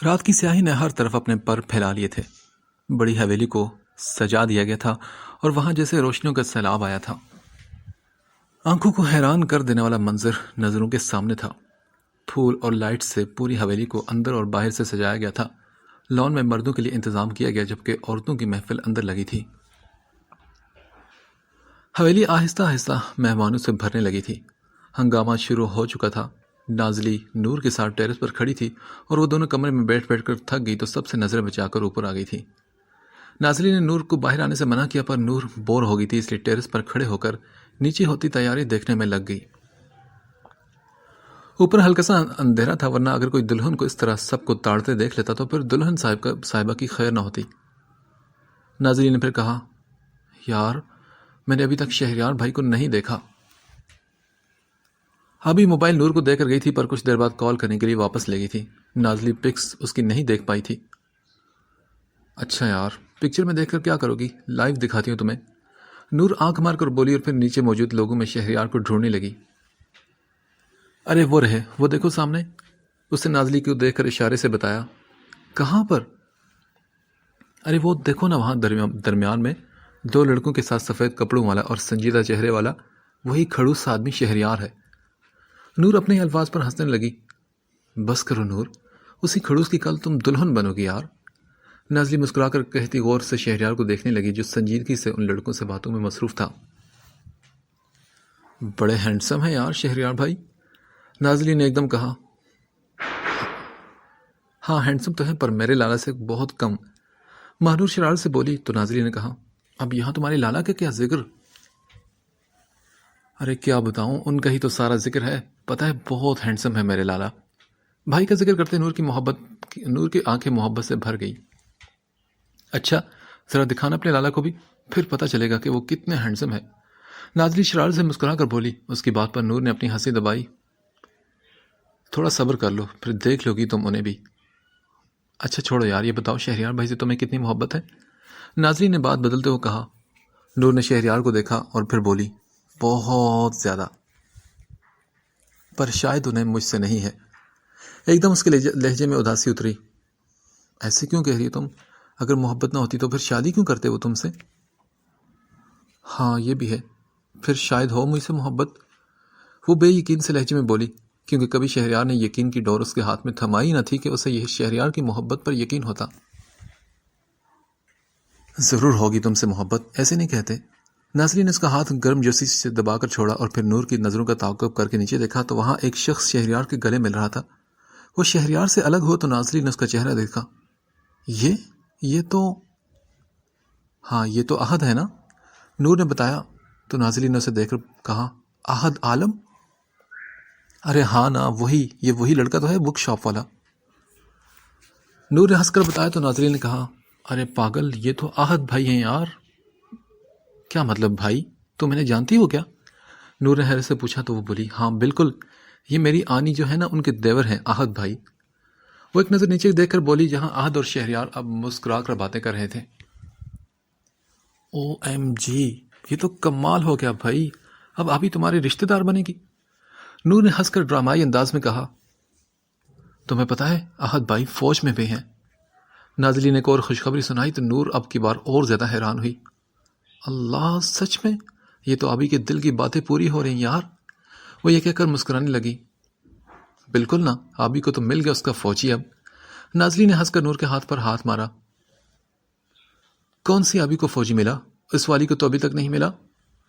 رات کی سیاہی نے ہر طرف اپنے پر پھیلا لیے تھے۔ بڑی حویلی کو سجا دیا گیا تھا اور وہاں جیسے روشنیوں کا سیلاب آیا تھا۔ آنکھوں کو حیران کر دینے والا منظر نظروں کے سامنے تھا۔ پھول اور لائٹ سے پوری حویلی کو اندر اور باہر سے سجایا گیا تھا۔ لان میں مردوں کے لیے انتظام کیا گیا جبکہ عورتوں کی محفل اندر لگی تھی۔ حویلی آہستہ آہستہ مہمانوں سے بھرنے لگی تھی۔ ہنگامہ شروع ہو چکا تھا۔ نازلی نور کے ساتھ ٹیرس پر کھڑی تھی اور وہ دونوں کمرے میں بیٹھ کر تھک گئی تو سب سے نظریں بچا کر اوپر آ گئی تھی۔ نازلی نے نور کو باہر آنے سے منع کیا پر نور بور ہو گئی تھی، اس لیے ٹیرس پر کھڑے ہو کر نیچے ہوتی تیاری دیکھنے میں لگ گئی۔ اوپر ہلکا سا اندھیرا تھا، ورنہ اگر کوئی دلہن کو اس طرح سب کو تاڑتے دیکھ لیتا تو پھر دلہن صاحبہ کی خیر نہ ہوتی۔ نازلی نے پھر کہا، یار میں نے ابھی تک شہریار بھائی کو نہیں دیکھا۔ ابھی موبائل نور کو دے کر گئی تھی پر کچھ دیر بعد کال کرنے کے لیے واپس لے گئی تھی۔ نازلی پکس اس کی نہیں دیکھ پائی تھی۔ اچھا یار، پکچر میں دیکھ کر کیا کرو گی؟ لائیو دکھاتی ہوں تمہیں۔ نور آنکھ مار کر بولی اور پھر نیچے موجود لوگوں میں شہریار کو ڈھونڈنے لگی۔ ارے وہ رہے، وہ دیکھو سامنے۔ اس نے نازلی کو دیکھ کر اشارے سے بتایا۔ کہاں پر؟ ارے وہ دیکھو نا، وہاں درمیان میں دو لڑکوں کے ساتھ سفید کپڑوں والا اور سنجیدہ چہرے والا وہی کھڑوس آدمی شہریار ہے۔ نور اپنے الفاظ پر ہنسنے لگی۔ بس کرو نور، اسی کھڑوس کی کل تم دلہن بنو گی یار۔ نازلی مسکرا کر کہتی غور سے شہریار کو دیکھنے لگی جو سنجیدگی سے ان لڑکوں سے باتوں میں مصروف تھا۔ بڑے ہینڈسم ہیں یار شہریار بھائی، نازلی نے ایک دم کہا۔ ہاں ہینڈسم تو ہے پر میرے لالا سے بہت کم، مہنور شرارت سے بولی تو نازلی نے کہا، اب یہاں تمہارے لالا کا کیا ذکر؟ ارے کیا بتاؤں، ان کا ہی تو سارا ذکر ہے، پتہ ہے بہت ہینڈسم ہے میرے لالا۔ بھائی کا ذکر کرتے نور کی آنکھیں محبت سے بھر گئی۔ اچھا ذرا دکھانا اپنے لالا کو بھی، پھر پتہ چلے گا کہ وہ کتنے ہینڈسم ہے۔ نازلی شرارت سے مسکرا کر بولی۔ اس کی بات پر نور نے اپنی ہنسی دبائی۔ تھوڑا صبر کر لو، پھر دیکھ لو گی تم انہیں بھی۔ اچھا چھوڑو یار، یہ بتاؤ شہریار بھائی سے تمہیں کتنی محبت ہے؟ نازلی نے بات بدلتے ہوئے کہا۔ نور نے شہریار کو دیکھا اور پھر بولی، بہت زیادہ، پر شاید انہیں مجھ سے نہیں ہے۔ ایک دم اس کے لہجے میں اداسی اتری۔ ایسے کیوں کہہ رہی ہو تم؟ اگر محبت نہ ہوتی تو پھر شادی کیوں کرتے وہ تم سے؟ ہاں یہ بھی ہے، پھر شاید ہو مجھ سے محبت، وہ بے یقین سے لہجے میں بولی، کیونکہ کبھی شہریار نے یقین کی ڈور اس کے ہاتھ میں تھمائی نہ تھی کہ اسے یہ شہریار کی محبت پر یقین ہوتا۔ ضرور ہوگی تم سے محبت، ایسے نہیں کہتے۔ نازلی نے اس کا ہاتھ گرم جوسی سے دبا کر چھوڑا اور پھر نور کی نظروں کا تعاقب کر کے نیچے دیکھا تو وہاں ایک شخص شہریار کے گلے مل رہا تھا۔ وہ شہریار سے الگ ہو تو نازلی نے اس کا چہرہ دیکھا۔ یہ تو ہاں یہ تو احد ہے نا؟ نور نے بتایا تو نازلی نے اسے دیکھ کر کہا، احد عالم؟ ارے ہاں نا، یہ وہی لڑکا تو ہے بک شاپ والا۔ نور نے ہنس کر بتایا تو نازلی نے کہا، ارے پاگل، یہ تو احد بھائی ہیں یار۔ کیا مطلب بھائی؟ تم انہیں جانتی ہو کیا؟ نور نے حیرت سے پوچھا تو وہ بولی، ہاں بالکل، یہ میری آنی جو ہے نا ان کے دیور ہیں احد بھائی۔ وہ ایک نظر نیچے دیکھ کر بولی جہاں احد اور شہریار اب مسکرا کر باتیں کر رہے تھے۔ او ایم جی، یہ تو کمال ہو گیا بھائی، اب ابھی تمہارے رشتہ دار بنے گی۔ نور نے ہنس کر ڈرامائی انداز میں کہا، تمہیں پتا ہے احد بھائی فوج میں بھی ہیں۔ نازلی نے ایک اور خوشخبری سنائی تو نور اب کی بار اور زیادہ حیران ہوئی۔ اللہ، سچ میں؟ یہ تو ابھی کے دل کی باتیں پوری ہو رہی یار۔ وہ یہ کہہ کر مسکرانے لگی۔ بالکل نا، ابھی کو تو مل گیا اس کا فوجی اب۔ نازلی نے ہنس کر نور کے ہاتھ پر ہاتھ مارا۔ کون سی ابھی کو فوجی ملا؟ اس والی کو تو ابھی تک نہیں ملا۔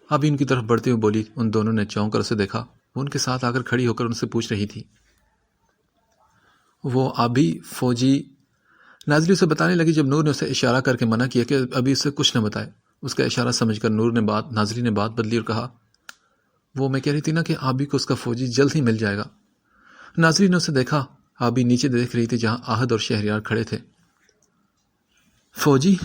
ابھی ان کی طرف بڑھتے ہوئے بولی۔ ان دونوں نے چونک کر اسے دیکھا۔ وہ ان کے ساتھ آ کر کھڑی ہو کر ان سے پوچھ رہی تھی، وہ ابھی فوجی؟ نازلی اسے بتانے لگی جب نور نے اسے اشارہ کر کے منع کیا کہ ابھی اسے کچھ نہ بتائے۔ اس کا اشارہ سمجھ کر نازلی نے بات بدلی اور کہا، وہ میں کہہ رہی تھی نا کہ آبی کو اس کا فوجی جلد ہی مل جائے گا۔ نازلی نے اسے دیکھا۔ آبی نیچے دیکھ رہی تھی جہاں احد اور شہریار کھڑے تھے۔ فوجی؟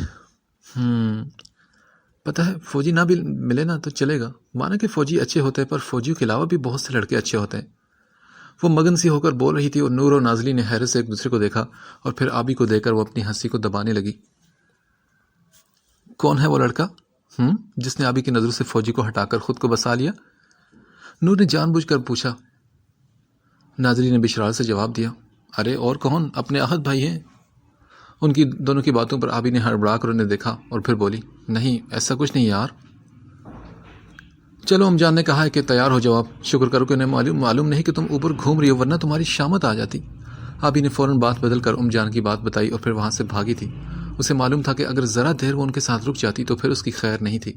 پتہ ہے فوجی نہ بھی ملے نا تو چلے گا، مانا کہ فوجی اچھے ہوتے ہیں پر فوجیوں کے علاوہ بھی بہت سے لڑکے اچھے ہوتے ہیں۔ وہ مگن سی ہو کر بول رہی تھی اور نور اور نازلی نے حیرت سے ایک دوسرے کو دیکھا اور پھر آبی کو دیکھ کر وہ اپنی ہنسی کو دبانے لگی۔ کون ہے وہ لڑکا جس نے آبی کی نظروں سے فوجی کو ہٹا کر خود کو بسا لیا؟ نور نے جان بوجھ کر پوچھا۔ نازلی نے بشرار سے جواب دیا، ارے اور کون؟ اپنے احد بھائی ہیں۔ ان کی دونوں کی باتوں پر آبی نے ہڑبڑا کر انہیں دیکھا اور پھر بولی، نہیں ایسا کچھ نہیں یار۔ چلو ام جان نے کہا ہے کہ تیار ہو جاؤ آپ، شکر کرو کہ انہیں معلوم نہیں کہ تم اوپر گھوم رہی ہو، ورنہ تمہاری شامت آ جاتی۔ آبی نے فوراً بات بدل کر ام جان کی بات بتائی اور پھر وہاں سے بھاگی تھی۔ اسے معلوم تھا کہ اگر ذرا دیر وہ ان کے ساتھ رک جاتی تو پھر اس کی خیر نہیں تھی۔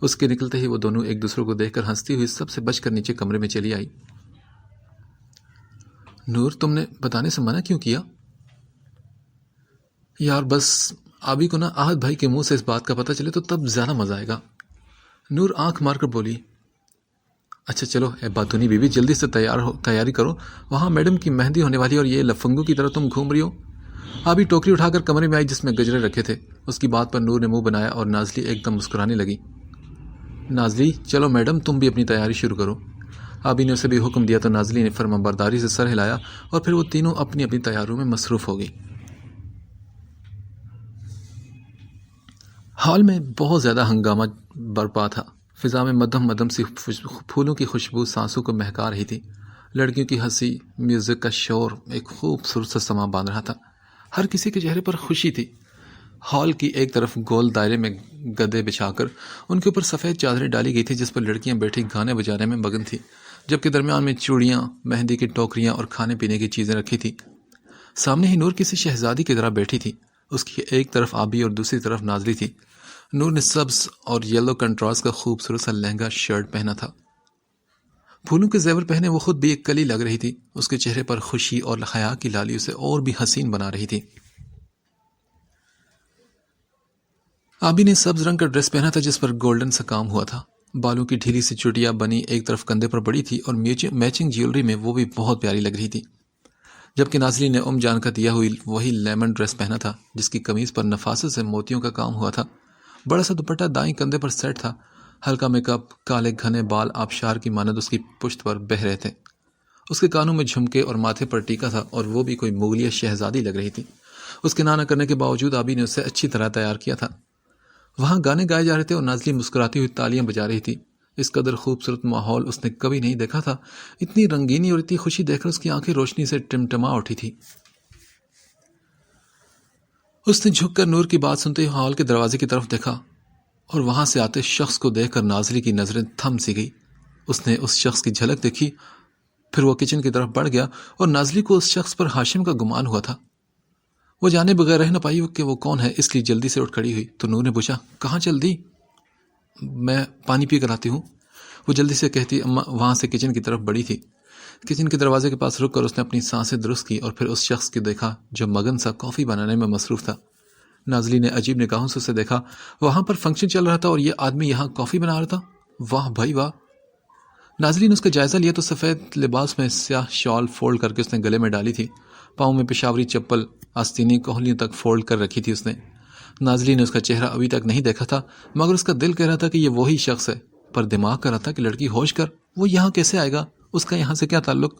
اس کے نکلتے ہی وہ دونوں ایک دوسرے کو دیکھ کر ہنستی ہوئی سب سے بچ کر نیچے کمرے میں چلی آئی۔ نور، تم نے بتانے سے منع کیوں کیا؟ یار بس آبی کو نا احد بھائی کے منہ سے اس بات کا پتہ چلے تو تب زیادہ مزہ آئے گا۔ نور آنکھ مار کر بولی، اچھا چلو اے باتونی بیوی، جلدی سے تیاری کرو، وہاں میڈم کی مہندی ہونے والی اور یہ لفنگو کی طرح تم گھوم رہی ہو۔ آبی ٹوکری اٹھا کر کمرے میں آئی جس میں گجرے رکھے تھے۔ اس کی بات پر نور نے منہ بنایا اور نازلی ایک دم مسکرانے لگی۔ نازلی، چلو میڈم تم بھی اپنی تیاری شروع کرو۔ آبی نے اسے بھی حکم دیا تو نازلی نے فرمانبرداری سے سر ہلایا اور پھر وہ تینوں اپنی اپنی تیاریوں میں مصروف ہو گئی۔ ہال میں بہت زیادہ ہنگامہ برپا تھا۔ فضا میں مدھم مدھم سی پھولوں کی خوشبو سانسوں کو مہکا رہی تھی۔ لڑکیوں کی ہنسی، میوزک کا شور ایک خوبصورت سا سما باندھ رہا تھا۔ ہر کسی کے چہرے پر خوشی تھی۔ ہال کی ایک طرف گول دائرے میں گدے بچھا کر ان کے اوپر سفید چادریں ڈالی گئی تھی جس پر لڑکیاں بیٹھی گانے بجانے میں مگن تھیں، جبکہ درمیان میں چوڑیاں، مہندی کی ٹوکریاں اور کھانے پینے کی چیزیں رکھی تھیں۔ سامنے ہی نور کسی شہزادی کی طرح بیٹھی تھی۔ اس کی ایک طرف آبی اور دوسری طرف نازلی تھی۔ نور نے سبز اور یلو کنٹراسٹ کا خوبصورت سا لہنگا شرٹ پہنا تھا۔ پھولوں کے زیور پہنے وہ خود بھی ایک کلی لگ رہی تھی۔ اس کے چہرے پر خوشی اور حیا کی لالی اسے اور بھی حسین بنا رہی تھی۔ آبی نے سبز رنگ کا ڈریس پہنا تھا جس پر گولڈن سا کام ہوا تھا۔ بالوں کی ڈھیلی سی چوٹیاں بنی ایک طرف کندھے پر پڑی تھی اور میچنگ جیولری میں وہ بھی بہت پیاری لگ رہی تھی، جبکہ نازلی نے ام جان کا دیا ہوئی وہی لیمن ڈریس پہنا تھا جس کی قمیض پر نفاست سے موتیوں کا کام ہوا تھا۔ بڑا سا دوپٹہ دائیں کندھے پر سیٹ تھا۔ ہلکا میک اپ، کالے گھنے بال آبشار کی مانند اس کی پشت پر بہہ رہے تھے۔ اس کے کانوں میں جھمکے اور ماتھے پر ٹیکا تھا اور وہ بھی کوئی مغلیہ شہزادی لگ رہی تھی۔ اس کے نہ کرنے کے باوجود آبی نے اسے اچھی طرح تیار کیا تھا۔ وہاں گانے گائے جا رہے تھے اور نازلی مسکراتی ہوئی تالیاں بجا رہی تھی۔ اس قدر خوبصورت ماحول اس نے کبھی نہیں دیکھا تھا۔ اتنی رنگینی اور اتنی خوشی دیکھ کر اس کی آنکھیں روشنی سے ٹمٹما اٹھی تھی۔ اس نے جھک کر نور کی بات سنتے ہی ہال کے دروازے کی طرف دیکھا اور وہاں سے آتے شخص کو دیکھ کر نازلی کی نظریں تھم سی گئی۔ اس نے اس شخص کی جھلک دیکھی، پھر وہ کچن کی طرف بڑھ گیا اور نازلی کو اس شخص پر ہاشم کا گمان ہوا تھا۔ وہ جانے بغیر رہ نہ پائی کہ وہ کون ہے، اس لیے جلدی سے اٹھ کھڑی ہوئی تو نور نے پوچھا، کہاں چل دی؟ میں پانی پی کر آتی ہوں، وہ جلدی سے کہتی وہاں سے کچن کی طرف بڑھی تھی۔ کچن کے دروازے کے پاس رک کر اس نے اپنی سانسیں درست کی اور پھر اس شخص کو دیکھا جو مگن سا کافی بنانے میں مصروف تھا۔ نازلی نے عجیب نگاہوں سے اسے دیکھا۔ وہاں پر فنکشن چل رہا تھا اور یہ آدمی یہاں کافی بنا رہا تھا؟ واہ بھائی واہ۔ نازلی نے اس کا جائزہ لیا تو سفید لباس میں سیاہ شال فولڈ کر کے اس نے گلے میں ڈالی تھی۔ پاؤں میں پشاوری چپل آستینی کوہلیوں تک فولڈ کر رکھی تھی اس نے۔ نازلی نے اس کا چہرہ ابھی تک نہیں دیکھا تھا مگر اس کا دل کہہ رہا تھا کہ یہ وہی شخص ہے، پر دماغ کہہ رہا تھا کہ لڑکی ہوش کر، وہ یہاں کیسے آئے گا، اس کا یہاں سے کیا تعلق؟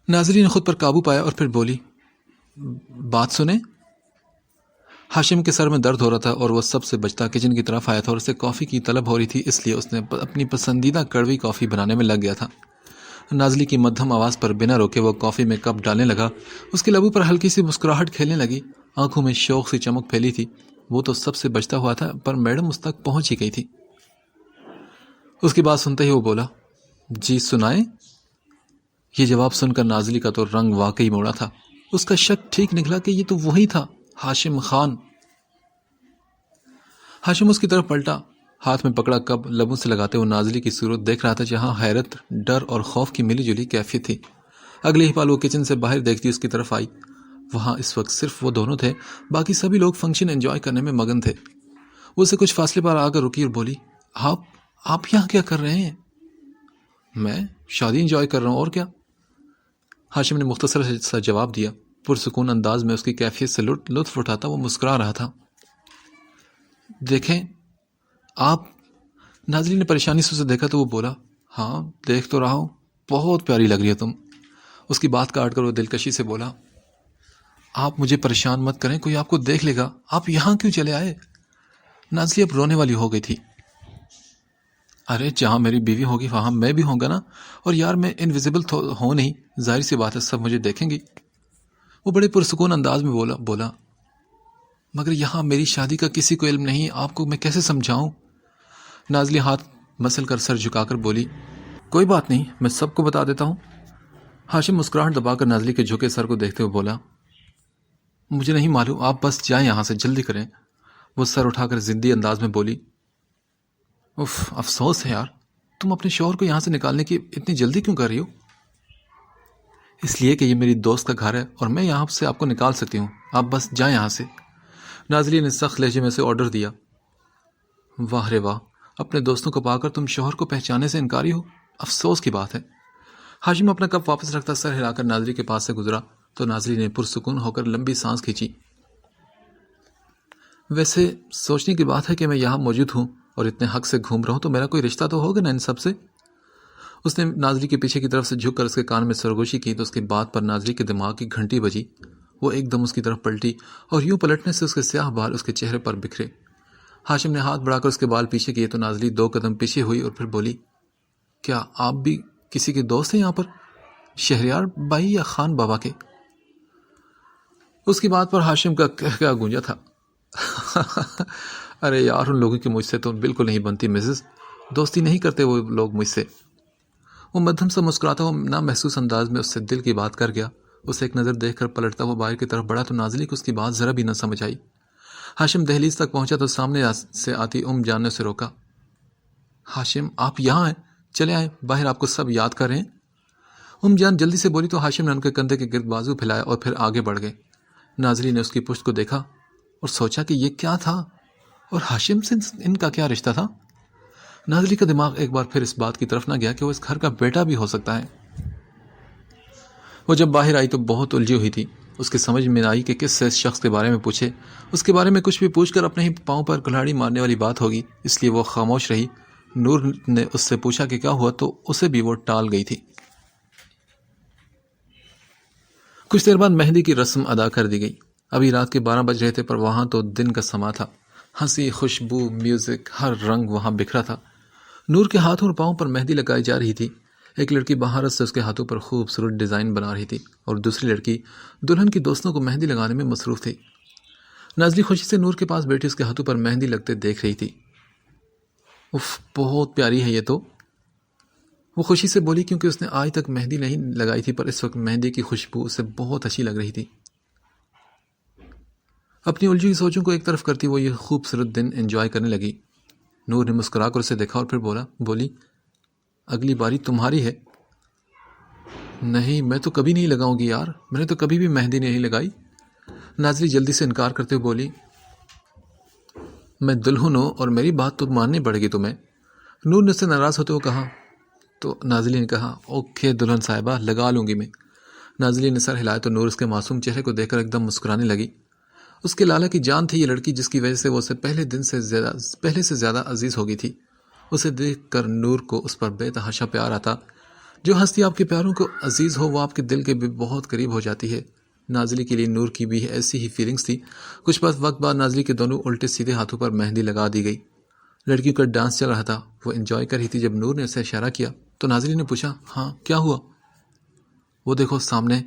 نازلی نے خود پر قابو پایا اور پھر بولی، بات سنیں۔ ہاشم کے سر میں درد ہو رہا تھا اور وہ سب سے بچتا کچن کی طرف آیا تھا اور اسے کافی کی طلب ہو رہی تھی، اس لیے اس نے اپنی پسندیدہ کڑوی کافی بنانے میں لگ گیا تھا۔ نازلی کی مدھم آواز پر بنا روکے وہ کافی میں کپ ڈالنے لگا۔ اس کے لبوں پر ہلکی سی مسکراہٹ کھیلنے لگی، آنکھوں میں شوق سی چمک پھیلی تھی۔ وہ تو سب سے بچتا ہوا تھا پر میڈم اس تک پہنچ ہی گئی تھی۔ اس کی بات سنتے ہی وہ بولا، جی سنائیں۔ یہ جواب سن کر نازلی کا تو رنگ واقعی موڑا تھا۔ اس کا شک ٹھیک نکلا کہ یہ تو وہی تھا، ہاشم خان۔ ہاشم اس کی طرف پلٹا، ہاتھ میں پکڑا کپ لبوں سے لگاتے ہوئے نازلی کی صورت دیکھ رہا تھا جہاں حیرت، ڈر اور خوف کی ملی جلی کیفیت تھی۔ اگلے ہی پل وہ کچن سے باہر دیکھتی اس کی طرف آئی۔ وہاں اس وقت صرف وہ دونوں تھے، باقی سبھی لوگ فنکشن انجوائے کرنے میں مگن تھے۔ وہ اسے کچھ فاصلے پر آ کر رکی اور بولی، آپ یہاں کیا کر رہے ہیں؟ میں شادی انجوائے کر رہا ہوں، اور کیا؟ ہاشم نے مختصر سا جواب دیا۔ پرسکون انداز میں اس کی کیفیت سے لطف اٹھاتا وہ مسکرا رہا تھا۔ دیکھیں آپ، نازلی نے پریشانی سے اسے دیکھا تو وہ بولا، ہاں دیکھ تو رہا ہوں، بہت پیاری لگ رہی ہے تم۔ اس کی بات کاٹ کر وہ دلکشی سے بولا، آپ مجھے پریشان مت کریں، کوئی آپ کو دیکھ لے گا، آپ یہاں کیوں چلے آئے؟ نازلی اب رونے والی ہو گئی تھی۔ ارے جہاں میری بیوی ہوگی وہاں میں بھی ہوں گا نا، اور یار میں انویزیبل ہوں نہیں، ظاہر سی بات ہے سب مجھے دیکھیں گی۔ وہ بڑے پرسکون انداز میں بولا مگر یہاں میری شادی کا کسی کو علم نہیں، آپ کو میں کیسے سمجھاؤں؟ نازلی ہاتھ مسل کر سر جھکا کر بولی، کوئی بات نہیں، میں سب کو بتا دیتا ہوں۔ ہاشم مسکراہٹ دبا کر نازلی کے جھکے سر کو دیکھتے ہوئے بولا، مجھے نہیں معلوم، آپ بس جائیں یہاں سے، جلدی کریں۔ وہ سر اٹھا کر ضدی انداز میں بولی، اف افسوس ہے یار، تم اپنے شوہر کو یہاں سے نکالنے کی اتنی جلدی کیوں کر رہی ہو؟ اس لیے کہ یہ میری دوست کا گھر ہے اور میں یہاں سے آپ کو نکال سکتی ہوں، آپ بس جائیں یہاں سے، نازلی نے سخت لہجے میں سے آرڈر دیا۔ واہ رے واہ، اپنے دوستوں کو پا کر تم شوہر کو پہچانے سے انکاری ہو، افسوس کی بات ہے۔ ہاشم اپنا کپ واپس رکھتا سر ہلا کر نازلی کے پاس سے گزرا تو نازلی نے پرسکون ہو کر لمبی سانس کھینچی۔ ویسے سوچنے کی بات ہے کہ میں یہاں موجود ہوں اور اتنے حق سے گھوم رہا ہوں، تو میرا کوئی رشتہ تو ہوگا نا ان سب سے؟ اس نے نازلی کے پیچھے کی طرف سے جھک کر اس کے کان میں سرگوشی کی تو اس کی بات پر نازلی کے دماغ کی گھنٹی بجی۔ وہ ایک دم اس کی طرف پلٹی اور یوں پلٹنے سے اس کے سیاہ بال اس کے چہرے پر بکھرے۔ ہاشم نے ہاتھ بڑھا کر اس کے بال پیچھے کیے تو نازلی 2 قدم پیچھے ہوئی اور پھر بولی، کیا آپ بھی کسی کے دوست ہیں یہاں پر، شہریار بھائی یا خان بابا کے؟ اس کی بات پر ہاشم کا کہکہا گونجا تھا۔ ارے یار، ان لوگوں کی مجھ سے تو بالکل نہیں بنتی مسز، دوستی نہیں کرتے وہ لوگ مجھ سے۔ وہ مدھم سا مسکراتا ہوا نا محسوس انداز میں اس سے دل کی بات کر گیا۔ اسے ایک نظر دیکھ کر پلٹتا ہوا باہر کی طرف بڑھا تو نازلی کو اس کی بات ذرا بھی نہ سمجھ آئی۔ ہاشم دہلیز تک پہنچا تو سامنے سے آتی جان نے اسے روکا۔ ہاشم، آپ یہاں ہیں، چلے آئیں، باہر آپ کو سب یاد کر رہے ہیں۔ جان جلدی سے بولی تو ہاشم نے ان کے کندھے کے گرد بازو پھیلایا اور پھر آگے بڑھ گئے۔ نازلی نے اس کی پشت کو دیکھا اور سوچا کہ یہ کیا تھا اور ہاشم سے ان کا کیا رشتہ تھا۔ نازلی کا دماغ ایک بار پھر اس بات کی طرف نہ گیا کہ وہ اس گھر کا بیٹا بھی ہو سکتا ہے۔ وہ جب باہر آئی تو بہت الجھی ہوئی تھی۔ اس کی سمجھ میں آئی کہ کس سے اس شخص کے بارے میں پوچھے، اس کے بارے میں کچھ بھی پوچھ کر اپنے ہی پاؤں پر کلہاڑی مارنے والی بات ہوگی، اس لیے وہ خاموش رہی۔ نور نے اس سے پوچھا کہ کیا ہوا تو اسے بھی وہ ٹال گئی تھی۔ کچھ دیر بعد مہندی کی رسم ادا کر دی گئی۔ ابھی رات کے 12 بج رہے تھے پر وہاں تو دن کا سما تھا۔ ہنسی، خوشبو، میوزک، ہر رنگ وہاں بکھرا تھا۔ نور کے ہاتھوں اور پاؤں پر مہندی لگائی جا رہی تھی۔ ایک لڑکی بہارت سے اس کے ہاتھوں پر خوبصورت ڈیزائن بنا رہی تھی اور دوسری لڑکی دلہن کی دوستوں کو مہندی لگانے میں مصروف تھی۔ نازلی خوشی سے نور کے پاس بیٹھی اس کے ہاتھوں پر مہندی لگتے دیکھ رہی تھی۔ اف، بہت پیاری ہے یہ تو، وہ خوشی سے بولی کیونکہ اس نے آج تک مہندی نہیں لگائی تھی، پر اس وقت مہندی کی خوشبو اسے بہت اچھی لگ رہی تھی۔ اپنی الجھی ہوئی سوچوں کو ایک طرف کرتی وہ یہ خوبصورت دن انجوائے کرنے لگی۔ نور نے مسکرا کر اسے دیکھا اور پھر بولی اگلی باری تمہاری ہے۔ نہیں، میں تو کبھی نہیں لگاؤں گی یار، میں نے تو کبھی بھی مہندی نہیں لگائی۔ نازلی جلدی سے انکار کرتے ہوئے بولی، میں دلہن ہوں اور میری بات تو ماننی پڑے گی تمہیں۔ نور نے اس سے ناراض ہوتے ہوئے کہا تو نازلی نے کہا، اوکے دلہن صاحبہ، لگا لوں گی میں۔ نازلی نے سر ہلایا تو نور اس کے معصوم چہرے کو دیکھ کر ایک دم مسکرانے لگی۔ اس کے لالا کی جان تھی یہ لڑکی، جس کی وجہ سے وہ اسے پہلے سے زیادہ عزیز ہو گئی تھی۔ اسے دیکھ کر نور کو اس پر بے تحاشا پیار آتا۔ جو ہستی آپ کے پیاروں کو عزیز ہو وہ آپ کے دل کے بھی بہت قریب ہو جاتی ہے۔ نازلی کے لیے نور کی بھی ایسی ہی فیلنگز تھی۔ کچھ وقت بعد نازلی کے دونوں الٹے سیدھے ہاتھوں پر مہندی لگا دی گئی۔ لڑکیوں کا ڈانس چل رہا تھا، وہ انجوائے کر رہی تھی۔ جب نور نے اسے اشارہ کیا تو نازلی نے پوچھا، ہاں کیا ہوا؟ وہ دیکھو سامنے۔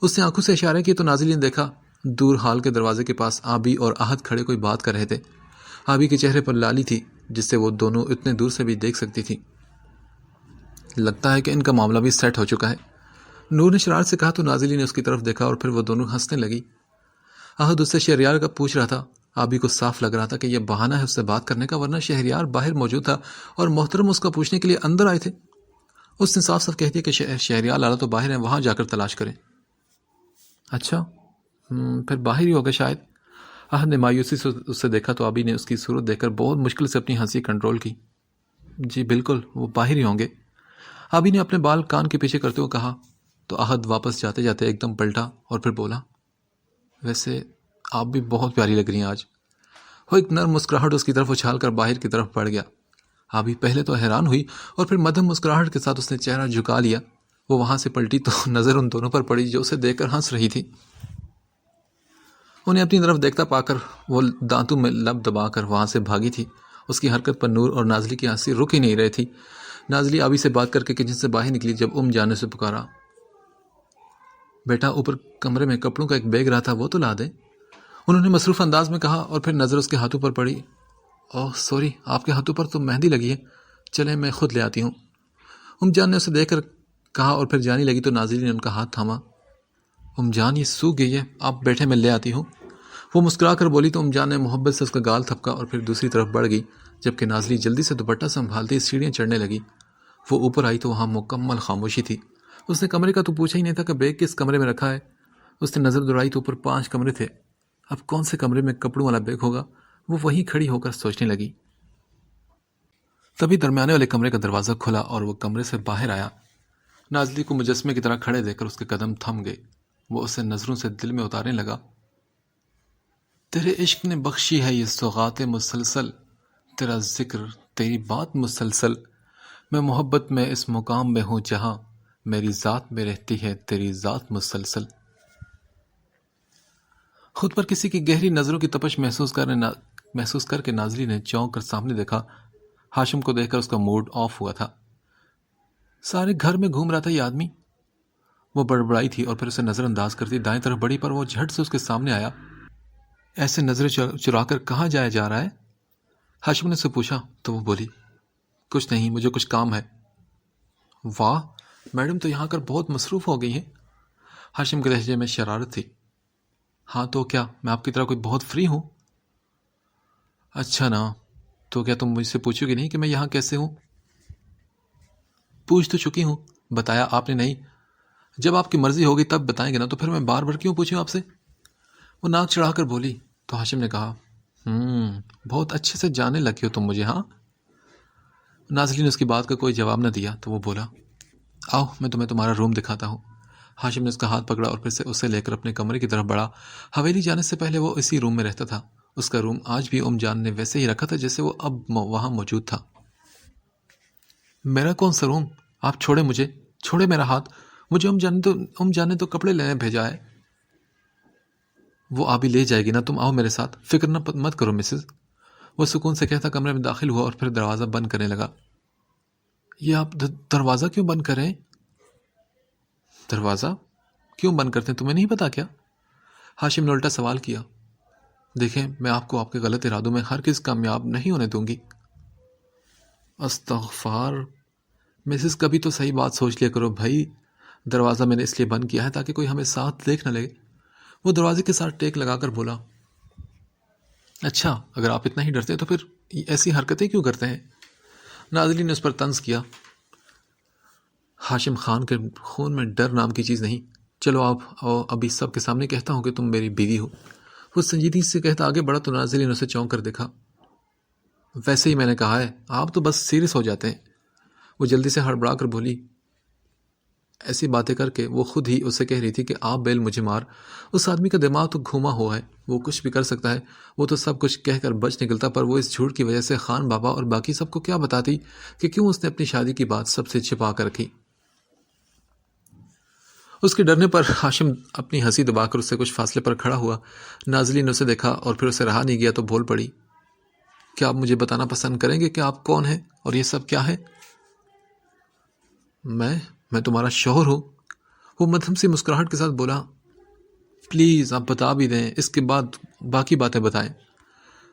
اس نے آنکھوں سے اشارہ کیا تو نازلی نے دیکھا دور ہال کے دروازے کے پاس آبی اور احد کھڑے کوئی بات کر رہے تھے۔ آبی کے چہرے پر لالی تھی جس سے وہ دونوں اتنے دور سے بھی دیکھ سکتی تھی۔ لگتا ہے کہ ان کا معاملہ بھی سیٹ ہو چکا ہے، نور نے شرارت سے کہا تو نازلی نے اس کی طرف دیکھا اور پھر وہ دونوں ہنسنے لگی۔ احد اس سے شہریار کا پوچھ رہا تھا۔ آبی کو صاف لگ رہا تھا کہ یہ بہانہ ہے اس سے بات کرنے کا، ورنہ شہریار باہر موجود تھا اور محترم اس کا پوچھنے کے لیے اندر آئے تھے۔ اس نے صاف صاف کہہ دیا کہ شہریار لالا تو باہر ہیں، وہاں جا کر تلاش کریں۔ اچھا، پھر باہر ہی ہوگا شاید۔ احد نے مایوسی سے اس سے دیکھا تو آبی نے اس کی صورت دیکھ کر بہت مشکل سے اپنی ہنسی کنٹرول کی۔ جی بالکل، وہ باہر ہی ہوں گے، آبی نے اپنے بال کان کے پیچھے کرتے ہوئے کہا تو احد واپس جاتے جاتے ایک دم پلٹا اور پھر بولا، ویسے آپ بھی بہت پیاری لگ رہی ہیں آج۔ وہ ایک نرم مسکراہٹ اس کی طرف اچھال کر باہر کی طرف بڑھ گیا۔ آبی پہلے تو حیران ہوئی اور پھر مدھم مسکراہٹ کے ساتھ اس نے چہرہ جھکا لیا۔ وہ وہاں سے پلٹی تو نظر ان دونوں پر پڑی جو اسے دیکھ کر ہنس رہی تھی۔ انہیں اپنی طرف دیکھتا پا کر وہ دانتوں میں لب دبا کر وہاں سے بھاگی تھی اس کی حرکت پر نور اور نازلی کی ہنسی رک ہی نہیں رہی تھی۔ نازلی آبی سے بات کر کے کچن سے باہر نکلی جب جان نے اسے پکارا، بیٹا اوپر کمرے میں کپڑوں کا ایک بیگ رہا تھا، وہ تو لا دیں۔ انہوں نے مصروف انداز میں کہا اور پھر نظر اس کے ہاتھوں پر پڑی۔ اوہ سوری، آپ کے ہاتھوں پر تو مہندی لگی ہے، چلیں میں خود لے آتی ہوں۔ جان نے اسے دیکھ کر کہا اور پھر جانے لگی تو نازلی نے ان کا ہاتھ تھاما۔ جان یہ سوکھ گئی ہے، آپ بیٹھے میں لے آتی ہوں۔ وہ مسکرا کر بولی تو جان نے محبت سے اس کا گال تھپکا اور پھر دوسری طرف بڑھ گئی، جبکہ نازلی جلدی سے دوپٹہ سنبھالتی سیڑھیاں چڑھنے لگی۔ وہ اوپر آئی تو وہاں مکمل خاموشی تھی۔ اس نے کمرے کا تو پوچھا ہی نہیں تھا کہ بیگ کس کمرے میں رکھا ہے۔ اس نے نظر دوڑائی تو اوپر 5 کمرے تھے، اب کون سے کمرے میں کپڑوں والا بیگ ہوگا؟ وہ وہیں کھڑی ہو کر سوچنے لگی۔ تبھی درمیانے والے کمرے کا دروازہ کھلا اور وہ کمرے سے باہر آیا۔ نازلی کو مجسمے کی طرح کھڑے دیکھ کر اس کے قدم تھم گئے۔ وہ اسے نظروں سے دل میں اتارنے لگا۔ تیرے عشق نے بخشی ہے یہ سوغات مسلسل، تیرا ذکر تیری بات مسلسل، میں محبت میں اس مقام میں ہوں جہاں میری ذات میں رہتی ہے تیری ذات مسلسل۔ خود پر کسی کی گہری نظروں کی تپش محسوس کر کے نازلی نے چونک کر سامنے دیکھا۔ ہاشم کو دیکھ کر اس کا موڈ آف ہوا تھا۔ سارے گھر میں گھوم رہا تھا یہ آدمی۔ وہ بڑبڑائی تھی اور پھر اسے نظر انداز کرتی دائیں طرف بڑھی پر وہ جھٹ سے اس کے سامنے آیا۔ ایسے نظریں چرا کر کہاں جایا جا رہا ہے؟ ہاشم نے اسے پوچھا تو وہ بولی، کچھ نہیں، مجھے کچھ کام ہے۔ واہ، میڈم تو یہاں کر بہت مصروف ہو گئی ہیں۔ ہاشم کے لہجے میں شرارت تھی۔ ہاں تو کیا میں آپ کی طرح کوئی بہت فری ہوں؟ اچھا نا، تو کیا تم مجھ سے پوچھو گی نہیں کہ میں یہاں کیسے ہوں؟ پوچھ تو چکی ہوں، بتایا آپ نے نہیں۔ جب آپ کی مرضی ہوگی تب بتائیں گے نا، تو پھر میں بار بار کیوں پوچھوں آپ سے؟ وہ ناک چڑھا کر بولی تو ہاشم نے کہا، بہت اچھے سے جانے لگی ہو تم مجھے، ہاں؟ نازلی نے اس کی بات کا کوئی جواب نہ دیا تو وہ بولا، آؤ میں تمہیں تمہارا روم دکھاتا ہوں۔ ہاشم نے اس کا ہاتھ پکڑا اور پھر سے اسے لے کر اپنے کمرے کی طرف بڑھا۔ حویلی جانے سے پہلے وہ اسی روم میں رہتا تھا۔ اس کا روم آج بھی جان نے ویسے ہی رکھا تھا جیسے وہ اب وہاں موجود تھا۔ میرا کون سا روم؟ آپ چھوڑے مجھے، چھوڑے میرا ہاتھ، مجھے جان نے تو کپڑے لینے بھیجا ہے۔ وہ آبی لے جائے گی نا، تم آؤ میرے ساتھ، فکر نہ مت کرو مسز۔ وہ سکون سے کہتا کمرے میں داخل ہوا اور پھر دروازہ بند کرنے لگا۔ یہ آپ دروازہ کیوں بند کر رہے ہیں؟ دروازہ کیوں بند کرتے ہیں، تمہیں نہیں پتا کیا؟ ہاشم نے الٹا سوال کیا۔ دیکھیں، میں آپ کو آپ کے غلط ارادوں میں ہرگز کامیاب نہیں ہونے دوں گی۔ استغفار، مسز کبھی تو صحیح بات سوچ لیا کرو بھائی۔ دروازہ میں نے اس لیے بند کیا ہے تاکہ کوئی ہمیں ساتھ دیکھ نہ لگے۔ وہ دروازے کے ساتھ ٹیک لگا کر بولا، اچھا اگر آپ اتنا ہی ڈرتے تو پھر ایسی حرکتیں کیوں کرتے ہیں؟ نازلی نے اس پر طنز کیا، ہاشم خان کے خون میں ڈر نام کی چیز نہیں۔ چلو آپ ابھی سب کے سامنے کہتا ہوں کہ تم میری بیوی ہو۔ وہ سنجیدگی سے کہتا آگے بڑھا تو نازلی نے اسے چونک کر دیکھا۔ ویسے ہی میں نے کہا ہے، آپ تو بس سیریس ہو جاتے ہیں۔ وہ جلدی سے ہڑبڑا کر بولی۔ ایسی باتیں کر کے وہ خود ہی اسے کہہ رہی تھی کہ آپ بیل مجھے مار۔ اس آدمی کا دماغ تو گھوما ہوا ہے، وہ کچھ بھی کر سکتا ہے۔ وہ تو سب کچھ کہہ کر بچ نکلتا، پر وہ اس جھوٹ کی وجہ سے خان بابا اور باقی سب کو کیا بتاتی کہ کیوں اس نے اپنی شادی کی بات سب سے چھپا کر رکھی۔ اس کے ڈرنے پر ہاشم اپنی ہنسی دبا کر اس سے کچھ فاصلے پر کھڑا ہوا۔ نازلی نے اسے دیکھا اور پھر اسے رہا نہیں گیا تو بول پڑی، کیا آپ مجھے بتانا پسند کریں گے کہ آپ کون ہیں اور یہ سب کیا ہے؟ میں تمہارا شوہر ہوں۔ وہ مدھم سی مسکراہٹ کے ساتھ بولا، پلیز آپ بتا بھی دیں، اس کے بعد باقی باتیں بتائیں۔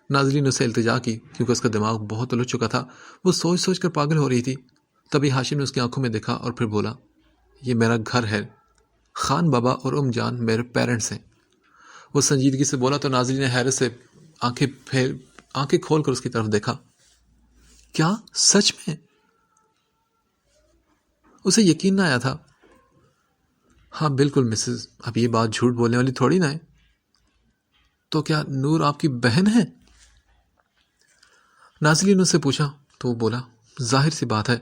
نازلی نے اسے التجا کی کیونکہ اس کا دماغ بہت الجھ چکا تھا۔ وہ سوچ سوچ کر پاگل ہو رہی تھی۔ تبھی ہاشم نے اس کی آنکھوں میں دیکھا اور پھر بولا، یہ میرا گھر ہے، خان بابا اور جان میرے پیرنٹس ہیں۔ وہ سنجیدگی سے بولا تو نازلی نے حیرت سے آنکھیں کھول کر اس کی طرف دیکھا۔ کیا سچ میں؟ اسے یقین نہ آیا تھا۔ ہاں بالکل مسز، اب یہ بات جھوٹ بولنے والی تھوڑی نہ ہے۔ تو کیا نور آپ کی بہن ہے؟ نازلی نے اس سے پوچھا تو وہ بولا، ظاہر سی بات ہے،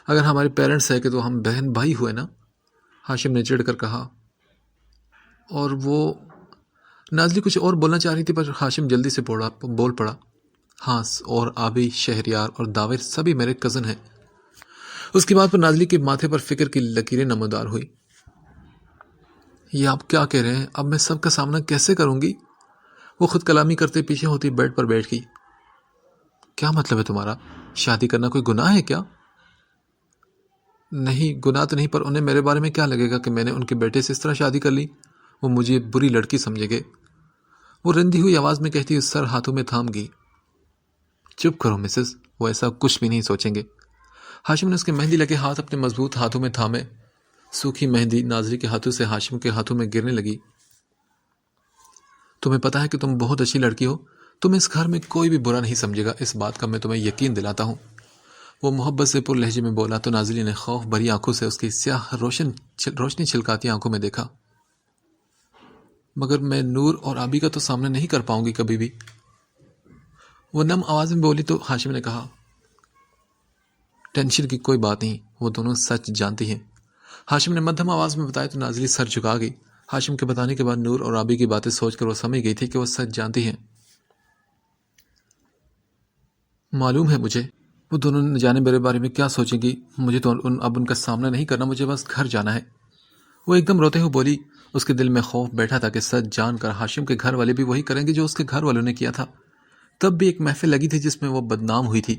اگر ہمارے پیرنٹس ہے کہ تو ہم بہن بھائی ہوئے نا۔ ہاشم نے چڑھ کر کہا۔ اور وہ نازلی کچھ اور بولنا چاہ رہی تھی پر ہاشم جلدی سے بول پڑا، ہاں اور آبی، شہریار اور داور سبھی میرے کزن ہیں۔ اس کی بات پر نازلی کے ماتھے پر فکر کی لکیریں نمودار ہوئی۔ یہ آپ کیا کہہ رہے ہیں؟ اب میں سب کا سامنا کیسے کروں گی؟ وہ خود کلامی کرتے پیچھے ہوتی بیڈ پر بیٹھ گئی۔ کیا مطلب ہے تمہارا؟ شادی کرنا کوئی گناہ ہے کیا؟ نہیں، گناہ تو نہیں، پر انہیں میرے بارے میں کیا لگے گا کہ میں نے ان کے بیٹے سے اس طرح شادی کر لی؟ وہ مجھے بری لڑکی سمجھے گے، وہ رندی ہوئی آواز میں کہتی سر ہاتھوں میں تھام گئی۔ چپ کرو مسز، وہ ایسا کچھ بھی نہیں سوچیں گے۔ ہاشم نے اس کے مہندی لگے ہاتھ اپنے مضبوط ہاتھوں میں تھامے۔ سوکھی مہندی ناظری کے ہاتھوں سے ہاشم کے ہاتھوں میں گرنے لگی۔ تمہیں پتا ہے کہ تم بہت اچھی لڑکی ہو، تمہیں اس گھر میں کوئی بھی برا نہیں سمجھے گا، اس بات کا میں تمہیں یقین دلاتا ہوں۔ وہ محبت سے پر لہجے میں بولا تو ناظری نے خوف بھری آنکھوں سے اس کی سیاہ روشنی چھلکاتی آنکھوں میں دیکھا۔ مگر میں نور اور آبی کا تو سامنا نہیں کر پاؤں گی کبھی بھی، وہ نم آواز میں بولی تو ہاشم نے کہا ٹینشن کی کوئی بات نہیں، وہ دونوں سچ جانتی ہیں۔ ہاشم نے مدھم آواز میں بتایا تو ناظری سر جھکا گئی۔ ہاشم کے بتانے کے بعد نور اور آبی کی باتیں سوچ کر وہ سمجھ گئی تھی کہ وہ سچ جانتی ہیں۔ معلوم ہے مجھے، وہ دونوں نہ جانے میرے بارے میں کیا سوچیں گی، مجھے تو اب ان کا سامنا نہیں کرنا، مجھے بس گھر جانا ہے۔ وہ ایک دم روتے ہوئے بولی۔ اس کے دل میں خوف بیٹھا تھا کہ سچ جان کر ہاشم کے گھر والے بھی وہی کریں گے جو اس کے گھر والوں نے کیا تھا۔ تب بھی ایک محفل لگی تھی جس میں وہ بدنام ہوئی تھی،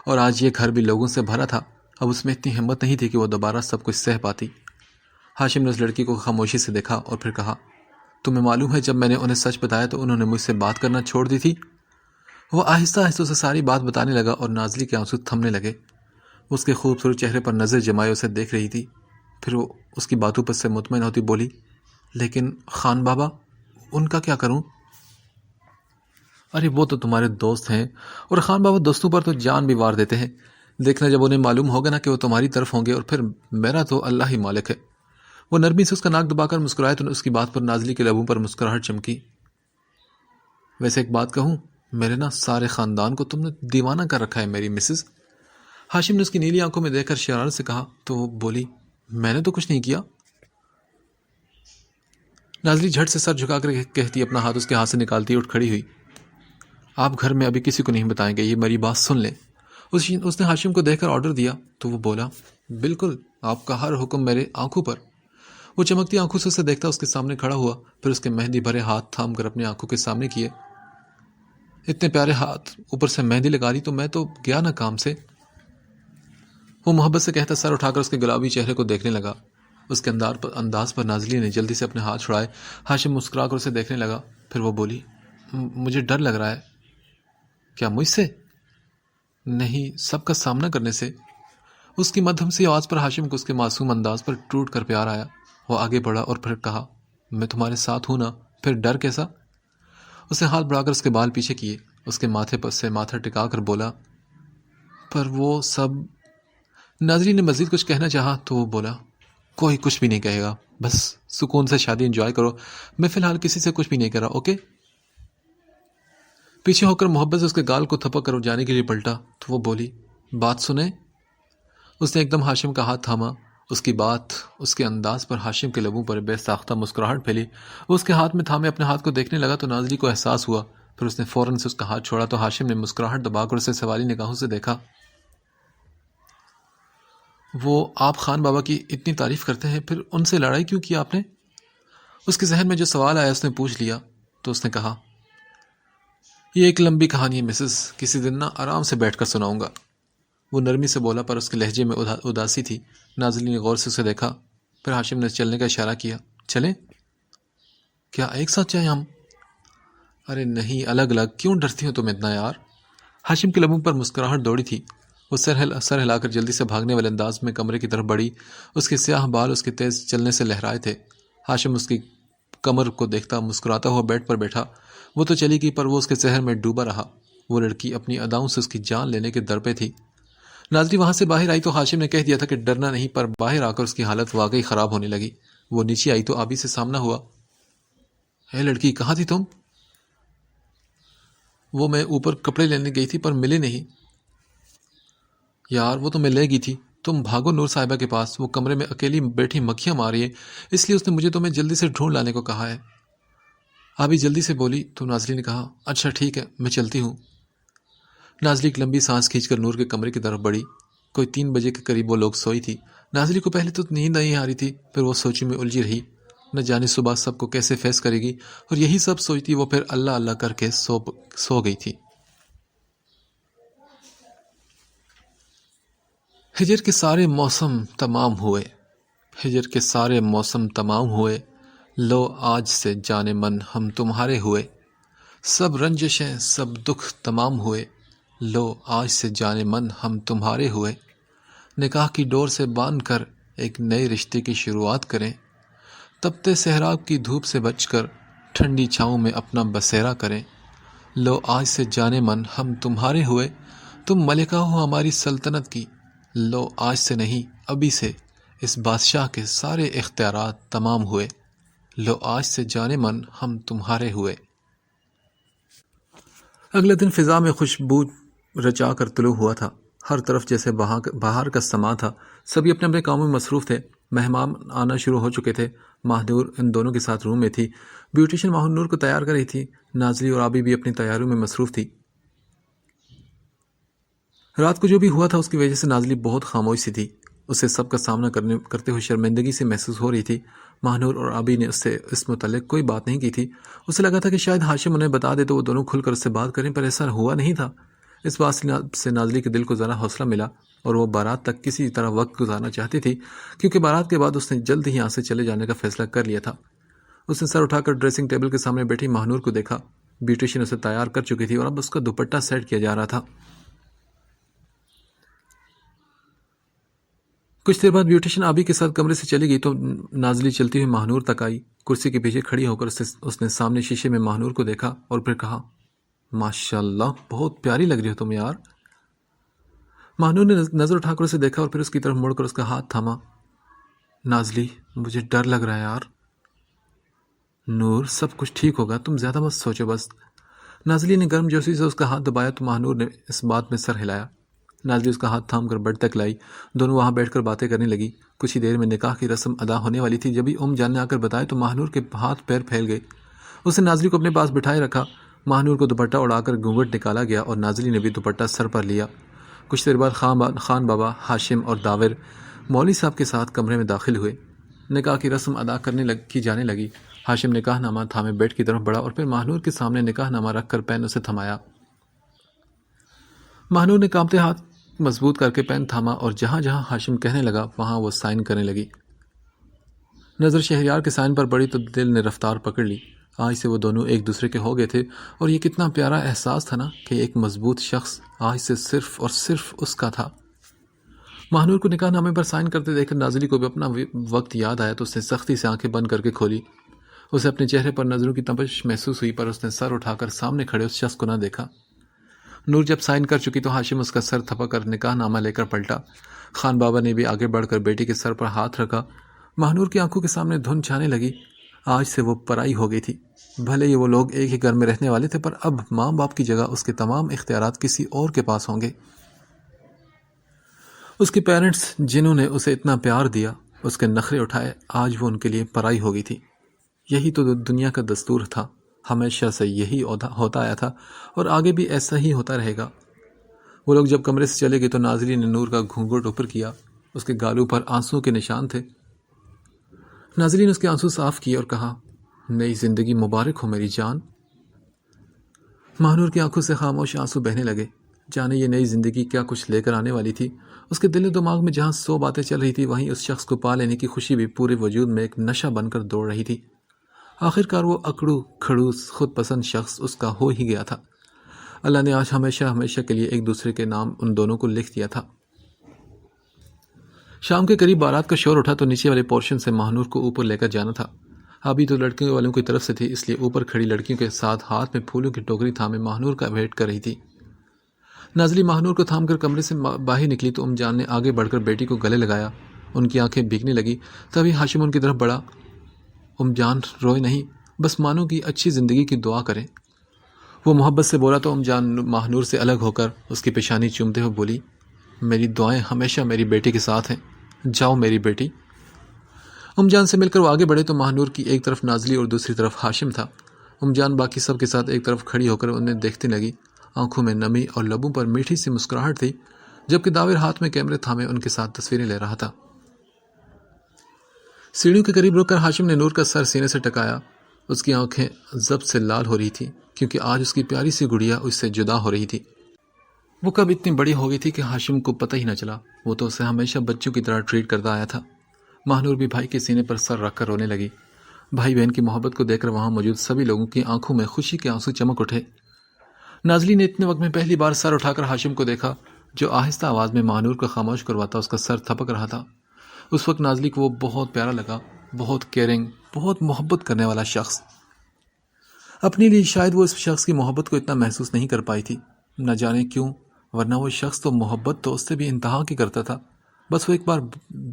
اور آج یہ گھر بھی لوگوں سے بھرا تھا۔ اب اس میں اتنی ہمت نہیں تھی کہ وہ دوبارہ سب کچھ سہ پاتی۔ ہاشم نے اس لڑکی کو خاموشی سے دیکھا اور پھر کہا تمہیں معلوم ہے جب میں نے انہیں سچ بتایا تو انہوں نے مجھ سے بات کرنا چھوڑ دی تھی۔ وہ آہستہ آہستہ اسے ساری بات بتانے لگا اور نازلی کے آنسو تھمنے لگے۔ اس کے خوبصورت چہرے پر نظر جمائے اسے دیکھ رہی تھی، پھر وہ اس کی باتوں پر سے مطمئن ہوتی بولی لیکن خان بابا، ان کا کیا کروں؟ ارے وہ تو تمہارے دوست ہیں، اور خان بابا دوستوں پر تو جان بھی وار دیتے ہیں۔ دیکھنا جب انہیں معلوم ہوگا نا کہ وہ تمہاری طرف ہوں گے، اور پھر میرا تو اللہ ہی مالک ہے۔ وہ نرمی سے اس کا ناک دبا کر مسکرائے تو اس کی بات پر نازلی کے لبوں پر مسکراہٹ چمکی۔ ویسے ایک بات کہوں، میرے نا سارے خاندان کو تم نے دیوانہ کر رکھا ہے میری مسز۔ ہاشم نے اس کی نیلی آنکھوں میں دیکھ کر شرارت سے کہا تو وہ بولی میں نے تو کچھ نہیں کیا۔ نازلی جھٹ سے سر جھکا کر کہتی اپنا ہاتھ اس کے ہاتھ سے نکالتی اٹھ کھڑی ہوئی۔ آپ گھر میں ابھی کسی کو نہیں بتائیں گے، یہ میری بات سن لیں۔ اس نے ہاشم کو دیکھ کر آرڈر دیا تو وہ بولا بالکل، آپ کا ہر حکم میرے آنکھوں پر۔ وہ چمکتی آنکھوں سے اسے دیکھتا اس کے سامنے کھڑا ہوا، پھر اس کے مہندی بھرے ہاتھ تھام کر اپنی آنکھوں کے سامنے کیے۔ اتنے پیارے ہاتھ، اوپر سے مہندی لگا دی تو میں تو گیا نا کام سے۔ وہ محبت سے کہتا سر اٹھا کر اس کے گلابی چہرے کو دیکھنے لگا۔ اس کے انداز پر نازلی نے جلدی سے اپنے ہاتھ چھڑائے۔ ہاشم مسکرا کر اسے دیکھنے لگا، پھر وہ بولی مجھے ڈر لگ رہا ہے۔ کیا مجھ سے؟ نہیں، سب کا سامنا کرنے سے۔ اس کی مدھم سی آواز پر ہاشم کو اس کے معصوم انداز پر ٹوٹ کر پیار آیا۔ وہ آگے بڑھا اور پھر کہا میں تمہارے ساتھ ہوں نا، پھر ڈر کیسا؟ اس نے ہاتھ بڑھا کر اس کے بال پیچھے کیے، اس کے ماتھے پر سے ماتھا ٹکا کر بولا پر وہ سب۔ ناظری نے مزید کچھ کہنا چاہا تو وہ بولا کوئی کچھ بھی نہیں کہے گا، بس سکون سے شادی انجوائے کرو، میں فی الحال کسی سے کچھ بھی نہیں کر رہا، اوکے؟ پیچھے ہو کر محبت سے اس کے گال کو تھپک کر جانے کے لیے پلٹا تو وہ بولی بات سنیں۔ اس نے ایک دم ہاشم کا ہاتھ تھاما۔ اس کی بات، اس کے انداز پر ہاشم کے لبوں پر بے ساختہ مسکراہٹ پھیلی۔ وہ اس کے ہاتھ میں تھامے اپنے ہاتھ کو دیکھنے لگا تو نازلی کو احساس ہوا، پھر اس نے فوراً سے اس کا ہاتھ چھوڑا تو ہاشم نے مسکراہٹ دبا کر اسے سوالی نگاہوں سے دیکھا۔ وہ آپ خان بابا کی اتنی تعریف کرتے ہیں، پھر ان سے لڑائی کیوں کی آپ نے؟ اس کے ذہن میں جو سوال آیا اس نے پوچھ لیا تو اس نے کہا یہ ایک لمبی کہانی ہے مسز، کسی دن نا آرام سے بیٹھ کر سناؤں گا۔ وہ نرمی سے بولا پر اس کے لہجے میں اداسی تھی۔ نازلی نے غور سے اسے دیکھا، پھر ہاشم نے چلنے کا اشارہ کیا۔ چلیں؟ کیا ایک ساتھ جائیں ہم؟ ارے نہیں، الگ الگ، کیوں ڈرتی ہو تم اتنا یار؟ ہاشم کے لبوں پر مسکراہٹ دوڑی تھی۔ وہ سر ہلا کر جلدی سے بھاگنے والے انداز میں کمرے کی طرف بڑھی۔ اس کے سیاہ بال اس کے تیز چلنے سے لہرائے تھے۔ ہاشم اس کی کمر کو دیکھتا مسکراتا ہوا بیڈ پر بیٹھا۔ وہ تو چلی گئی پر وہ اس کے زہر میں ڈوبا رہا۔ وہ لڑکی اپنی اداؤں سے اس کی جان لینے کے در پہ تھی۔ ناظری وہاں سے باہر آئی تو ہاشم نے کہہ دیا تھا کہ ڈرنا نہیں، پر باہر آ کر اس کی حالت واقعی خراب ہونے لگی۔ وہ نیچے آئی تو آبی سے سامنا ہوا۔ اے لڑکی، کہاں تھی تم؟ وہ میں اوپر کپڑے لینے گئی تھی پر ملے نہیں۔ یار وہ تو میں لے گئی تھی، تم بھاگو نور صاحبہ کے پاس، وہ کمرے میں اکیلی بیٹھی مکھیاں مار رہی ہے، اس لیے اس نے مجھے تمہیں جلدی سے ڈھونڈ لانے کو کہا ہے۔ آبی جلدی سے بولی تو نازلی نے کہا اچھا ٹھیک ہے، میں چلتی ہوں۔ نازلی ایک لمبی سانس کھینچ کر نور کے کمرے کی طرف بڑھی۔ کوئی 3 بجے کے قریب وہ لوگ سوئی تھی۔ نازلی کو پہلے تو نیند نہیں آ رہی تھی، پھر وہ سوچی میں الجھی رہی، نہ جانے صبح سب کو کیسے فیس کرے گی، اور یہی سب سوچتی وہ پھر اللہ اللہ کر کے سو گئی تھی۔ ہجر کے سارے موسم تمام ہوئے، ہجر کے سارے موسم تمام ہوئے، لو آج سے جانے من ہم تمہارے ہوئے، سب رنجشیں سب دکھ تمام ہوئے، لو آج سے جانے من ہم تمہارے ہوئے، نکاح کی ڈور سے باندھ کر ایک نئے رشتے کی شروعات کریں، تپتے صحرا کی دھوپ سے بچ کر ٹھنڈی چھاؤں میں اپنا بسیرا کریں، لو آج سے جانے من ہم تمہارے ہوئے، تم ملکہ ہو ہماری سلطنت کی، لو آج سے نہیں ابھی سے اس بادشاہ کے سارے اختیارات تمام ہوئے، لو آج سے جانے من ہم تمہارے ہوئے۔ اگلے دن فضا میں خوشبو رچا کر طلوع ہوا تھا، ہر طرف جیسے بہار کا سما تھا، سبھی اپنے اپنے کاموں میں مصروف تھے، مہمان آنا شروع ہو چکے تھے، ماہنور ان دونوں کے ساتھ روم میں تھی، بیوٹیشین ماہنور کو تیار کر رہی تھی، نازلی اور آبی بھی اپنی تیاریوں میں مصروف تھی۔ رات کو جو بھی ہوا تھا اس کی وجہ سے نازلی بہت خاموش سی تھی، اسے سب کا سامنا کرتے ہوئے شرمندگی سے محسوس ہو رہی تھی۔ ماہنور اور آبی نے اس سے اس متعلق کوئی بات نہیں کی تھی، اسے لگا تھا کہ شاید ہاشم انہیں بتا دے تو وہ دونوں کھل کر اس سے بات کریں، پر ایسا ہوا نہیں تھا۔ اس بات سے نازلی کے دل کو ذرا حوصلہ ملا اور وہ بارات تک کسی طرح وقت گزارنا چاہتی تھی، کیونکہ بارات کے بعد اس نے جلد ہی یہاں سے چلے جانے کا فیصلہ کر لیا تھا۔ اس نے سر اٹھا کر ڈریسنگ ٹیبل کے سامنے بیٹھی ماہنور کو دیکھا، بیوٹیشین اسے تیار کر چکی تھی اور اب اس کا دوپٹہ سیٹ کیا جا رہا تھا۔ کچھ دیر بعد بیوٹیشین آبی کے ساتھ کمرے سے چلی گئی تو نازلی چلتی ہوئی ماہنور تک آئی، کرسی کے پیچھے کھڑی ہو کر اس نے سامنے شیشے میں ماہنور کو دیکھا اور پھر کہا، ماشاءاللہ بہت پیاری لگ رہی ہو تم یار۔ ماہنور نے نظر اٹھا کر اسے دیکھا اور پھر اس کی طرف مڑ کر اس کا ہاتھ تھاما۔ نازلی مجھے ڈر لگ رہا ہے یار۔ نور سب کچھ ٹھیک ہوگا، تم زیادہ مت سوچو بس۔ نازلی نے گرم جوشی سے اس کا ہاتھ دبایا تو ماہنور نے اس بات میں سر ہلایا۔ نازلی اس کا ہاتھ تھام کر بیڈ تک لائی، دونوں وہاں بیٹھ کر باتیں کرنے لگی۔ کچھ ہی دیر میں نکاح کی رسم ادا ہونے والی تھی، جبھی جان نے آ کر بتایا تو ماہنور کے ہاتھ پیر پھیل گئے۔ اس نے نازلی کو اپنے پاس بٹھائے رکھا، ماہنور کو دوپٹہ اڑا کر گھونگھٹ نکالا گیا اور نازلی نے بھی دوپٹہ سر پر لیا۔ کچھ دیر بعد خان بابا، ہاشم اور داور مولوی صاحب کے ساتھ کمرے میں داخل ہوئے۔ نکاح کی رسم ادا کی جانے لگی۔ ہاشم نکاح نامہ تھامے بیڈ کی طرف بڑھا اور پھر ماہنور کے سامنے نکاح نامہ رکھ کر پین اسے تھمایا۔ ماہنور نے کانپتے ہاتھ مضبوط کر کے پین تھاما اور جہاں جہاں ہاشم کہنے لگا وہاں وہ سائن کرنے لگی۔ نظر شہریار کے سائن پر پڑی تو دل نے رفتار پکڑ لی۔ آج سے وہ دونوں ایک دوسرے کے ہو گئے تھے اور یہ کتنا پیارا احساس تھا نا کہ ایک مضبوط شخص آج سے صرف اور صرف اس کا تھا۔ ماہنور کو نکاح نامے پر سائن کرتے دیکھ کر نازلی کو بھی اپنا وقت یاد آیا تو اس نے سختی سے آنکھیں بند کر کے کھولی۔ اسے اپنے چہرے پر نظروں کی تپش محسوس ہوئی، پر اس نے سر اٹھا کر سامنے کھڑے اس شخص کو نہ دیکھا۔ نور جب سائن کر چکی تو ہاشم اس کا سر تھپا کر نکاح نامہ لے کر پلٹا۔ خان بابا نے بھی آگے بڑھ کر بیٹی کے سر پر ہاتھ رکھا۔ ماہنور کی آنکھوں کے سامنے دھند چھانے لگی۔ آج سے وہ پرائی ہو گئی تھی، بھلے یہ وہ لوگ ایک ہی گھر میں رہنے والے تھے، پر اب ماں باپ کی جگہ اس کے تمام اختیارات کسی اور کے پاس ہوں گے۔ اس کے پیرنٹس جنہوں نے اسے اتنا پیار دیا، اس کے نخرے اٹھائے، آج وہ ان کے لیے پرائی ہو گئی تھی۔ یہی تو دنیا کا دستور تھا، ہمیشہ سے یہی ہوتا آیا تھا اور آگے بھی ایسا ہی ہوتا رہے گا۔ وہ لوگ جب کمرے سے چلے گئے تو نازلی نے نور کا گھونگھٹ اوپر کیا، اس کے گالوں پر آنسوں کے نشان تھے۔ نازلی نے اس کے آنسو صاف کیے اور کہا، نئی زندگی مبارک ہو میری جان۔ ماہنور کی آنکھوں سے خاموش آنسو بہنے لگے، جانے یہ نئی زندگی کیا کچھ لے کر آنے والی تھی۔ اس کے دل و دماغ میں جہاں 100 باتیں چل رہی تھی، وہیں اس شخص کو پا لینے کی خوشی بھی پورے وجود میں ایک نشہ بن کر دوڑ رہی تھی۔ آخر کار وہ اکڑو کھڑوس خود پسند شخص اس کا ہو ہی گیا تھا۔ اللہ نے آج ہمیشہ کے لیے ایک دوسرے کے نام ان دونوں کو لکھ دیا تھا۔ شام کے قریب بارات کا شور اٹھا تو نیچے والے پورشن سے ماہنور کو اوپر لے کر جانا تھا۔ ابھی تو لڑکیوں والوں کی طرف سے تھی، اس لیے اوپر کھڑی لڑکیوں کے ساتھ ہاتھ میں پھولوں کی ٹوکری تھامے ماہنور کا ویٹ کر رہی تھی۔ نازلی ماہنور کو تھام کر کمرے سے باہر نکلی تو جان نے آگے بڑھ کر بیٹی کو گلے لگایا، ان کی آنکھیں بھیگنے لگی۔ تبھی ہاشم ان کی طرف بڑھا، جان روئے نہیں، بس مانو کی اچھی زندگی کی دعا کریں۔ وہ محبت سے بولا تو جان ماہنور سے الگ ہو کر اس کی پیشانی چومتے ہوئے بولی، میری دعائیں ہمیشہ میری بیٹی کے ساتھ ہیں، جاؤ میری بیٹی۔ جان سے مل کر وہ آگے بڑھے تو ماہنور کی ایک طرف نازلی اور دوسری طرف ہاشم تھا۔ جان باقی سب کے ساتھ ایک طرف کھڑی ہو کر انہیں دیکھنے لگی، آنکھوں میں نمی اور لبوں پر میٹھی سی مسکراہٹ تھی، جبکہ داور ہاتھ میں کیمرے تھامے ان کے ساتھ تصویریں لے رہا تھا۔ سیڑھیوں کے قریب رک کر ہاشم نے نور کا سر سینے سے ٹکایا، اس کی آنکھیں ضبط سے لال ہو رہی تھی کیونکہ آج اس کی پیاری سی گڑیا اس سے جدا ہو رہی تھی۔ وہ کب اتنی بڑی ہو گئی تھی کہ ہاشم کو پتہ ہی نہ چلا. وہ تو اسے ہمیشہ بچوں کی طرح ٹریٹ کرتا آیا تھا. ماہنور بھی بھائی کے سینے پر سر رکھ کر رونے لگی. بھائی بہن کی محبت کو دیکھ کر وہاں موجود سبھی لوگوں کی آنکھوں میں خوشی کے آنسو چمک اٹھے. نازلی نے اتنے وقت میں پہلی بار سر اٹھا کر ہاشم کو دیکھا، جو آہستہ آواز میں ماہنور کو خاموش کرواتا اس کا سر تھپک رہا تھا. اس وقت نازلی کو وہ بہت پیارا لگا، بہت کیئرنگ، بہت محبت کرنے والا شخص. اپنے لیے شاید وہ اس شخص کی محبت کو اتنا محسوس نہیں کر پائی تھی، نہ جانے کیوں، ورنہ وہ شخص تو محبت تو اس سے بھی انتہا کی کرتا تھا. بس وہ ایک بار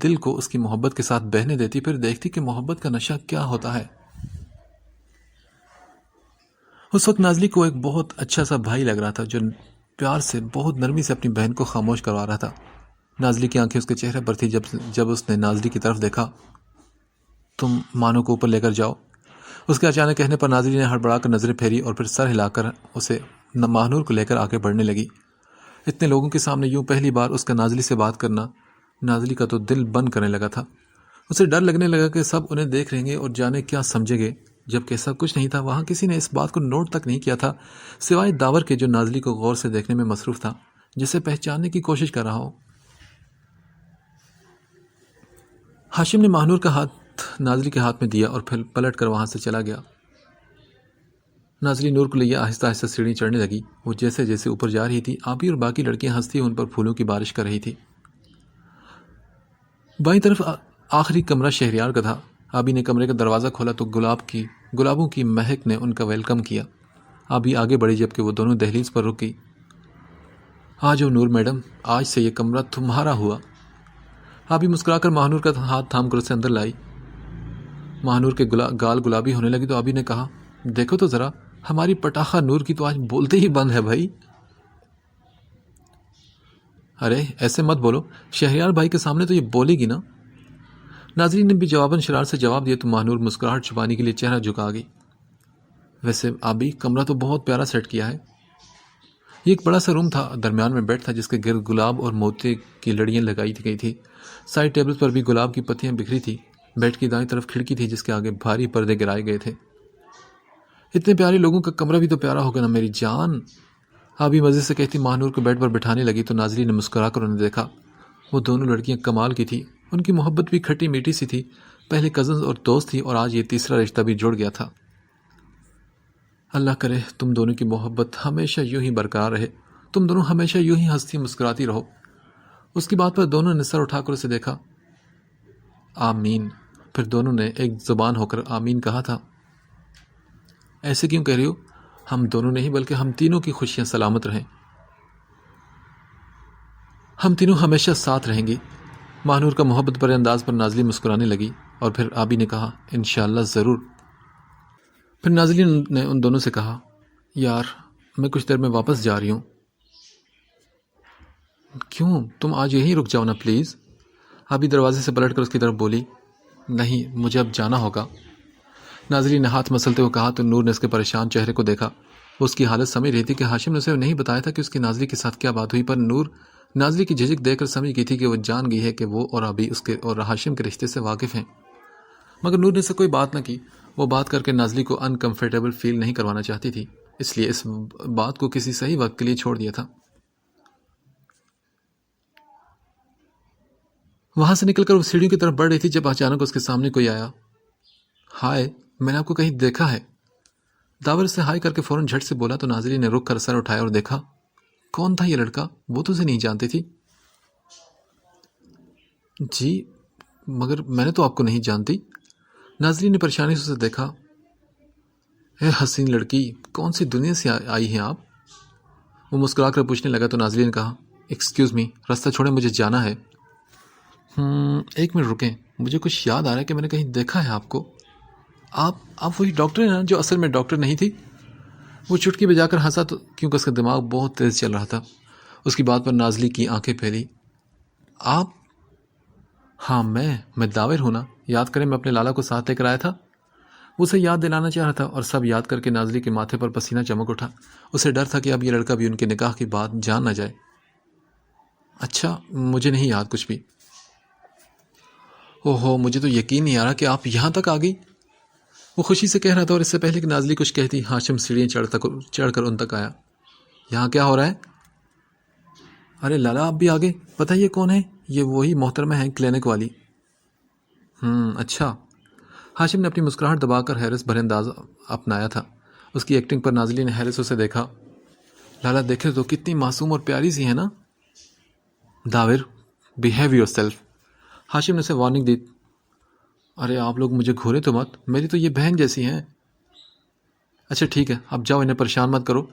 دل کو اس کی محبت کے ساتھ بہنے دیتی، پھر دیکھتی کہ محبت کا نشہ کیا ہوتا ہے. اس وقت نازلی کو ایک بہت اچھا سا بھائی لگ رہا تھا، جو پیار سے بہت نرمی سے اپنی بہن کو خاموش کروا رہا تھا. نازلی کی آنکھیں اس کے چہرے پر تھی. جب اس نے نازلی کی طرف دیکھا، تم مانو کو اوپر لے کر جاؤ. اس کے اچانک کہنے پر نازلی نے ہڑبڑا کر نظریں پھیری اور پھر سر ہلا کر اسے ماہنور کو لے کر آگے بڑھنے لگی. اتنے لوگوں کے سامنے یوں پہلی بار اس کا نازلی سے بات کرنا، نازلی کا تو دل بند کرنے لگا تھا. اسے ڈر لگنے لگا کہ سب انہیں دیکھ رہیں گے اور جانے کیا سمجھے گے، جبکہ ایسا کچھ نہیں تھا. وہاں کسی نے اس بات کو نوٹ تک نہیں کیا تھا سوائے داور کے، جو نازلی کو غور سے دیکھنے میں مصروف تھا، جسے پہچاننے کی کوشش کر رہا ہو. ہاشم نے ماہنور کا ہاتھ نازلی کے ہاتھ میں دیا اور پھر پلٹ کر وہاں سے چلا گیا. نازلی نور کو لیے آہستہ آہستہ سیڑھی چڑھنے لگی. وہ جیسے جیسے اوپر جا رہی تھی، آبی اور باقی لڑکیاں ہنستی ان پر پھولوں کی بارش کر رہی تھی. بائیں طرف آخری کمرہ شہریار کا تھا. آبی نے کمرے کا دروازہ کھولا تو گلابوں کی مہک نے ان کا ویلکم کیا. آبی آگے بڑھی جبکہ وہ دونوں دہلیز پر رکی. آ جاؤ نور میڈم، آج سے یہ کمرہ تمہارا ہوا. آبی مسکرا کر ماہنور کا ہاتھ تھام کر اسے اندر لائی. ماہنور کے گال گلابی ہونے لگی تو آبی نے کہا، دیکھو تو ذرا، ہماری پٹاخہ نور کی تو آج بولتے ہی بند ہے بھائی. ارے ایسے مت بولو، شہریار بھائی کے سامنے تو یہ بولے گی نا. ناظرین نے بھی جواباً شرار سے جواب دیا تو ماہنور مسکراہٹ چھپانے کے لیے چہرہ جھکا گئی. ویسے آبی کمرہ تو بہت پیارا سیٹ کیا ہے. یہ ایک بڑا سا روم تھا. درمیان میں بیڈ تھا جس کے گرد گلاب اور موتی کی لڑیاں لگائی گئی تھی. سائڈ ٹیبل پر بھی گلاب کی پتیاں بکھری تھی. بیڈ کی دائیں طرف کھڑکی تھی جس کے آگے بھاری پردے گرائے گئے تھے. اتنے پیارے لوگوں کا کمرہ بھی تو پیارا ہوگا نا میری جان. آبی مزے سے کہتی ماہنور کو بیڈ پر بٹھانے لگی تو ناظرین نے مسکرا کر انہیں دیکھا. وہ دونوں لڑکیاں کمال کی تھیں. ان کی محبت بھی کھٹی میٹھی سی تھی. پہلے کزنز اور دوست تھی اور آج یہ تیسرا رشتہ بھی جڑ گیا تھا. اللہ کرے تم دونوں کی محبت ہمیشہ یوں ہی برقرار رہے. تم دونوں ہمیشہ یوں ہی ہنستی مسکراتی رہو. اس کی بات پر دونوں نے سر اٹھا کر اسے دیکھا. آمین. پھر دونوں نے ایک زبان ہو کر آمین کہا تھا. ایسے کیوں کہہ رہی ہو؟ ہم دونوں نہیں بلکہ ہم تینوں کی خوشیاں سلامت رہیں. ہم تینوں ہمیشہ ساتھ رہیں گی. ماہنور کا محبت بھرے انداز پر نازلی مسکرانے لگی اور پھر آبی نے کہا، انشاءاللہ ضرور. پھر نازلی نے ان دونوں سے کہا، یار میں کچھ دیر میں واپس جا رہی ہوں. کیوں؟ تم آج یہیں رک جاؤ نا پلیز. آبی دروازے سے پلٹ کر اس کی طرف بولی. نہیں مجھے اب جانا ہوگا. ناظری نے ہاتھ مسلتے ہوئے کہا تو نور نے اس کے پریشان چہرے کو دیکھا. وہ اس کی حالت سمجھ رہی تھی کہ ہاشم نے اسے نہیں بتایا تھا کہ اس کی ناظری کے ساتھ کیا بات ہوئی، پر نور ناظری کی جھجک دیکھ کر سمجھ گئی تھی کہ وہ جان گئی ہے کہ وہ اور آبی اس کے اور ہاشم کے رشتے سے واقف ہیں. مگر نور نے اسے کوئی بات نہ کی. وہ بات کر کے نازلی کو انکمفرٹیبل فیل نہیں کروانا چاہتی تھی، اس لیے اس بات کو کسی صحیح وقت کے لیے چھوڑ دیا تھا. وہاں سے نکل کر وہ سیڑھیوں کی طرف بڑھ رہی تھی جب اچانک اس کے سامنے کوئی آیا. ہائے، میں نے آپ کو کہیں دیکھا ہے. داور سے ہائے کر کے فوراً جھٹ سے بولا تو ناظری نے رک کر سر اٹھایا اور دیکھا. کون تھا یہ لڑکا؟ وہ تو اسے نہیں جانتی تھی. جی مگر میں نے تو آپ کو نہیں جانتی. ناظری نے پریشانی سے اسے دیکھا. اے حسین لڑکی، کون سی دنیا سے آئی ہیں آپ؟ وہ مسکرا کر پوچھنے لگا تو ناظری نے کہا، ایکسکیوز می، راستہ چھوڑیں، مجھے جانا ہے. ایک منٹ رکیں، مجھے کچھ یاد آ رہا ہے کہ میں نے کہیں دیکھا ہے آپ کو. آپ وہی ڈاکٹر ہیں نا جو اصل میں ڈاکٹر نہیں تھی؟ وہ چٹکی بجا کر ہنسا تو کیونکہ اس کا دماغ بہت تیز چل رہا تھا. اس کی بات پر نازلی کی آنکھیں پھیلی. آپ؟ ہاں میں داور ہوں نا. یاد کریں میں اپنے لالا کو ساتھ لے کر آیا تھا. اسے یاد دلانا چاہ رہا تھا اور سب یاد کر کے نازلی کے ماتھے پر پسینہ چمک اٹھا. اسے ڈر تھا کہ اب یہ لڑکا بھی ان کے نکاح کی بات جان نہ جائے. اچھا مجھے نہیں یاد کچھ بھی. اوہو، مجھے تو یقین نہیں آ رہا کہ آپ یہاں تک آ گئی. وہ خوشی سے کہہ رہا تھا اور اس سے پہلے کہ نازلی کچھ کہتی ہاشم سیڑھیاں چڑھ کر ان تک آیا. یہاں کیا ہو رہا ہے؟ ارے لالا آپ بھی آگے، پتہ یہ کون ہے؟ یہ وہی محترمہ ہیں کلینک والی۔ اچھا۔ ہاشم نے اپنی مسکراہٹ دبا کر حیرت بھرے انداز اپنایا تھا۔ اس کی ایکٹنگ پر نازلی نے حیرت سے دیکھا۔ لالا دیکھے تو کتنی معصوم اور پیاری سی ہے نا۔ داور بیہیو یور سیلف۔ ہاشم نے اسے وارننگ دی۔ ارے آپ لوگ مجھے گھورے تو مت، میری تو یہ بہن جیسی ہیں۔ اچھا ٹھیک ہے، اب جاؤ، انہیں پریشان مت کرو۔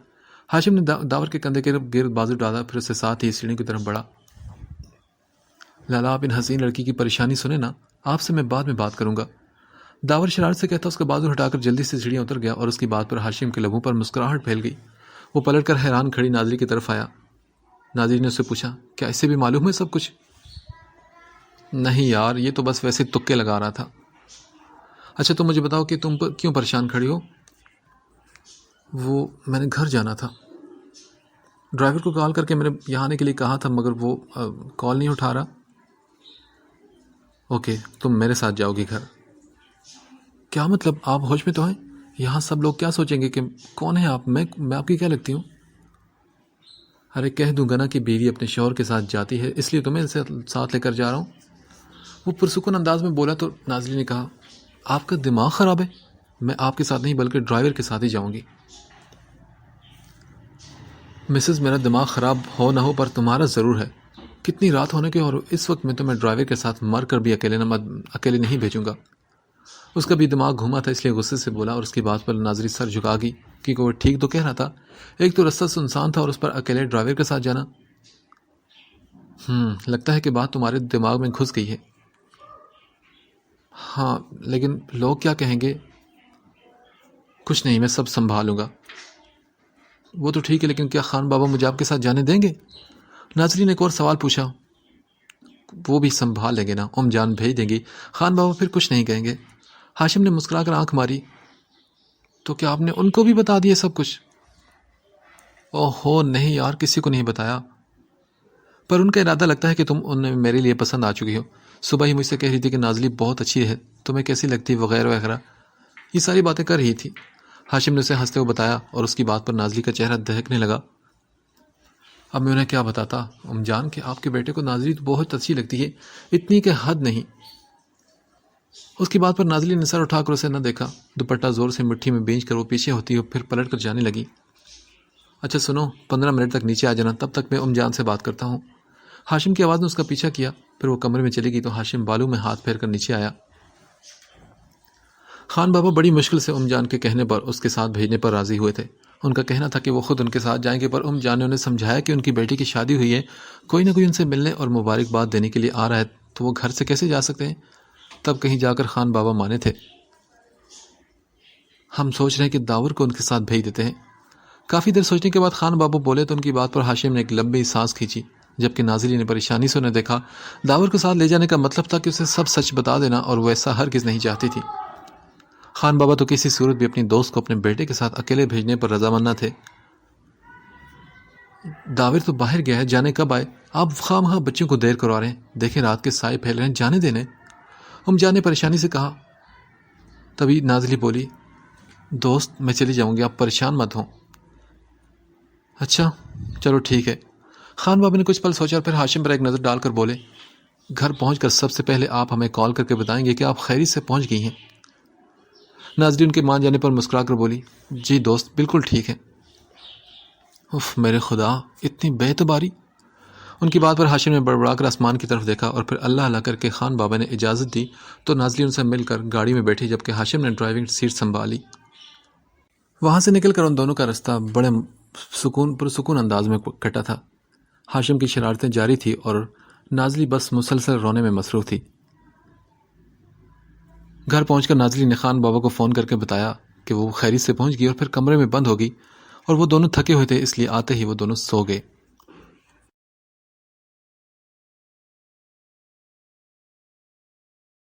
ہاشم نے داور کے کندھے کے گرد بازو ڈالا، پھر اسے ساتھ ہی سیڑھی کی طرف بڑھا۔ لالا آپ ان حسین لڑکی کی پریشانی سنیں نا، آپ سے میں بعد میں بات کروں گا۔ داور شرارت سے کہتا اس کا بازو ہٹا کر جلدی سے سیڑھیاں اتر گیا اور اس کی بات پر ہاشم کے لبوں پر مسکراہٹ پھیل گئی۔ وہ پلٹ کر حیران کھڑی ناظری کی طرف آیا۔ ناظری نے اس سے پوچھا، کیا اسے بھی معلوم ہے سب کچھ؟ نہیں یار، یہ تو بس ویسے تکے لگا رہا تھا۔ اچھا تو مجھے بتاؤ کہ تم کیوں پریشان کھڑی ہو؟ وہ میں نے گھر جانا تھا، ڈرائیور کو کال کر کے میں نے یہاں آنے کے لیے کہا تھا مگر وہ کال نہیں اٹھا رہا۔ اوکے، تم میرے ساتھ جاؤ گی گھر؟ کیا مطلب؟ آپ ہوش میں تو ہیں؟ یہاں سب لوگ کیا سوچیں گے کہ کون ہیں آپ؟ میں آپ کی کیا لگتی ہوں؟ ارے کہہ دوں گا نا کہ بیوی اپنے شوہر کے ساتھ جاتی ہے، اس لیے تمہیں ساتھ لے کر جا رہا ہوں۔ وہ پرسکون انداز میں بولا تو نازلی نے کہا، آپ کا دماغ خراب ہے، میں آپ کے ساتھ نہیں بلکہ ڈرائیور کے ساتھ ہی جاؤں گی۔ مسز میرا دماغ خراب ہو نہ ہو پر تمہارا ضرور ہے۔ کتنی رات ہونے کے اور اس وقت میں تمہیں ڈرائیور کے ساتھ مر کر بھی اکیلے نہیں بھیجوں گا۔ اس کا بھی دماغ گھوما تھا، اس لیے غصے سے بولا اور اس کی بات پر ناظری سر جھکا گئی کیونکہ وہ ٹھیک تو کہہ رہا تھا۔ ایک تو رستہ سنسان تھا اور اس پر اکیلے ڈرائیور کے ساتھ جانا۔ لگتا ہے کہ بات تمہارے دماغ میں گھس گئی ہے۔ ہاں لیکن لوگ کیا کہیں گے؟ کچھ نہیں، میں سب سنبھالوں گا۔ وہ تو ٹھیک ہے لیکن کیا خان بابا مجھے آپ کے ساتھ جانے دیں گے؟ ناظری نے ایک اور سوال پوچھا۔ وہ بھی سنبھال لیں گے نا، جان بھیج دیں گی، خان بابا پھر کچھ نہیں کہیں گے۔ ہاشم نے مسکرا کر آنکھ ماری۔ تو کیا آپ نے ان کو بھی بتا دیا سب کچھ؟ اوہو نہیں یار، کسی کو نہیں بتایا، پر ان کا ارادہ لگتا ہے کہ تم ان میرے لیے پسند آ چکی ہو۔ صبح ہی مجھ سے کہہ رہی تھی کہ نازلی بہت اچھی ہے، تمہیں کیسی لگتی وغیرہ وغیرہ، یہ ساری باتیں کر رہی تھی۔ ہاشم نے اسے ہنستے ہوئے بتایا اور اس کی بات پر نازلی کا چہرہ دہکنے لگا۔ اب میں انہیں کیا بتاتا جان کہ آپ کے بیٹے کو نازلی تو بہت اچھی لگتی ہے، اتنی کہ حد نہیں۔ اس کی بات پر نازلی نے سر اٹھا کر اسے نہ دیکھا، دوپٹہ زور سے مٹھی میں بینچ کر وہ پیچھے ہوتی ہو پھر پلٹ کر جانے لگی۔ اچھا سنو، 15 منٹ تک نیچے آ جانا، تب تک میں جان سے بات کرتا ہوں۔ ہاشم کی آواز نے اس کا پیچھا کیا، پھر وہ کمرے میں چلی گئی تو ہاشم بالوں میں ہاتھ پھیر کر نیچے آیا۔ خان بابا بڑی مشکل سے جان کے کہنے پر اس کے ساتھ بھیجنے پر راضی ہوئے تھے۔ ان کا کہنا تھا کہ وہ خود ان کے ساتھ جائیں گے، پر جان نے انہیں سمجھایا کہ ان کی بیٹی کی شادی ہوئی ہے، کوئی نہ کوئی ان سے ملنے اور مبارکباد دینے کے لیے آ رہا ہے تو وہ گھر سے کیسے جا سکتے ہیں؟ تب کہیں جا کر خان بابا مانے تھے۔ ہم سوچ رہے ہیں کہ داور کو ان کے ساتھ بھیج دیتے ہیں۔ کافی دیر سوچنے کے بعد خان بابا بولے تو ان کی بات پر ہاشم نے ایک لمبی سانس کھینچی، جبکہ نازلی نے پریشانی سے انہیں دیکھا۔ داور کو ساتھ لے جانے کا مطلب تھا کہ اسے سب سچ بتا دینا اور وہ ایسا ہرگز نہیں چاہتی تھی۔ خان بابا تو کسی صورت بھی اپنی دوست کو اپنے بیٹے کے ساتھ اکیلے بھیجنے پر رضامند نہ تھے۔ داور تو باہر گیا ہے، جانے کب آئے؟ آپ خواہ بچوں کو دیر کروا رہے ہیں، دیکھیں رات کے سائے پھیل رہے ہیں، جانے دینے۔ جان نے پریشانی سے کہا۔ تبھی نازلی بولی، دوست میں چلی جاؤں گی، آپ پریشان مت ہوں۔ اچھا چلو ٹھیک ہے۔ خان بابا نے کچھ پل سوچا اور پھر ہاشم پر ایک نظر ڈال کر بولے، گھر پہنچ کر سب سے پہلے آپ ہمیں کال کر کے بتائیں گے کہ آپ خیریت سے پہنچ گئی ہیں۔ نازلی ان کے مان جانے پر مسکرا کر بولی، جی دوست بالکل ٹھیک ہے۔ اف میرے خدا، اتنی بے اعتباری۔ ان کی بات پر ہاشم نے بڑبڑا کر آسمان کی طرف دیکھا اور پھر اللہ اللہ کر کے خان بابا نے اجازت دی تو نازلی ان سے مل کر گاڑی میں بیٹھی، جبکہ ہاشم نے ڈرائیونگ سیٹ سنبھالی۔ وہاں سے نکل کر ان دونوں کا رستہ بڑے پرسکون انداز میں کٹا تھا۔ ہاشم کی شرارتیں جاری تھی اور نازلی بس مسلسل رونے میں مصروف تھی۔ گھر پہنچ کر نازلی نے خان بابا کو فون کر کے بتایا کہ وہ خیریت سے پہنچ گئی اور پھر کمرے میں بند ہو گئی اور وہ دونوں تھکے ہوئے تھے، اس لیے آتے ہی وہ دونوں سو گئے۔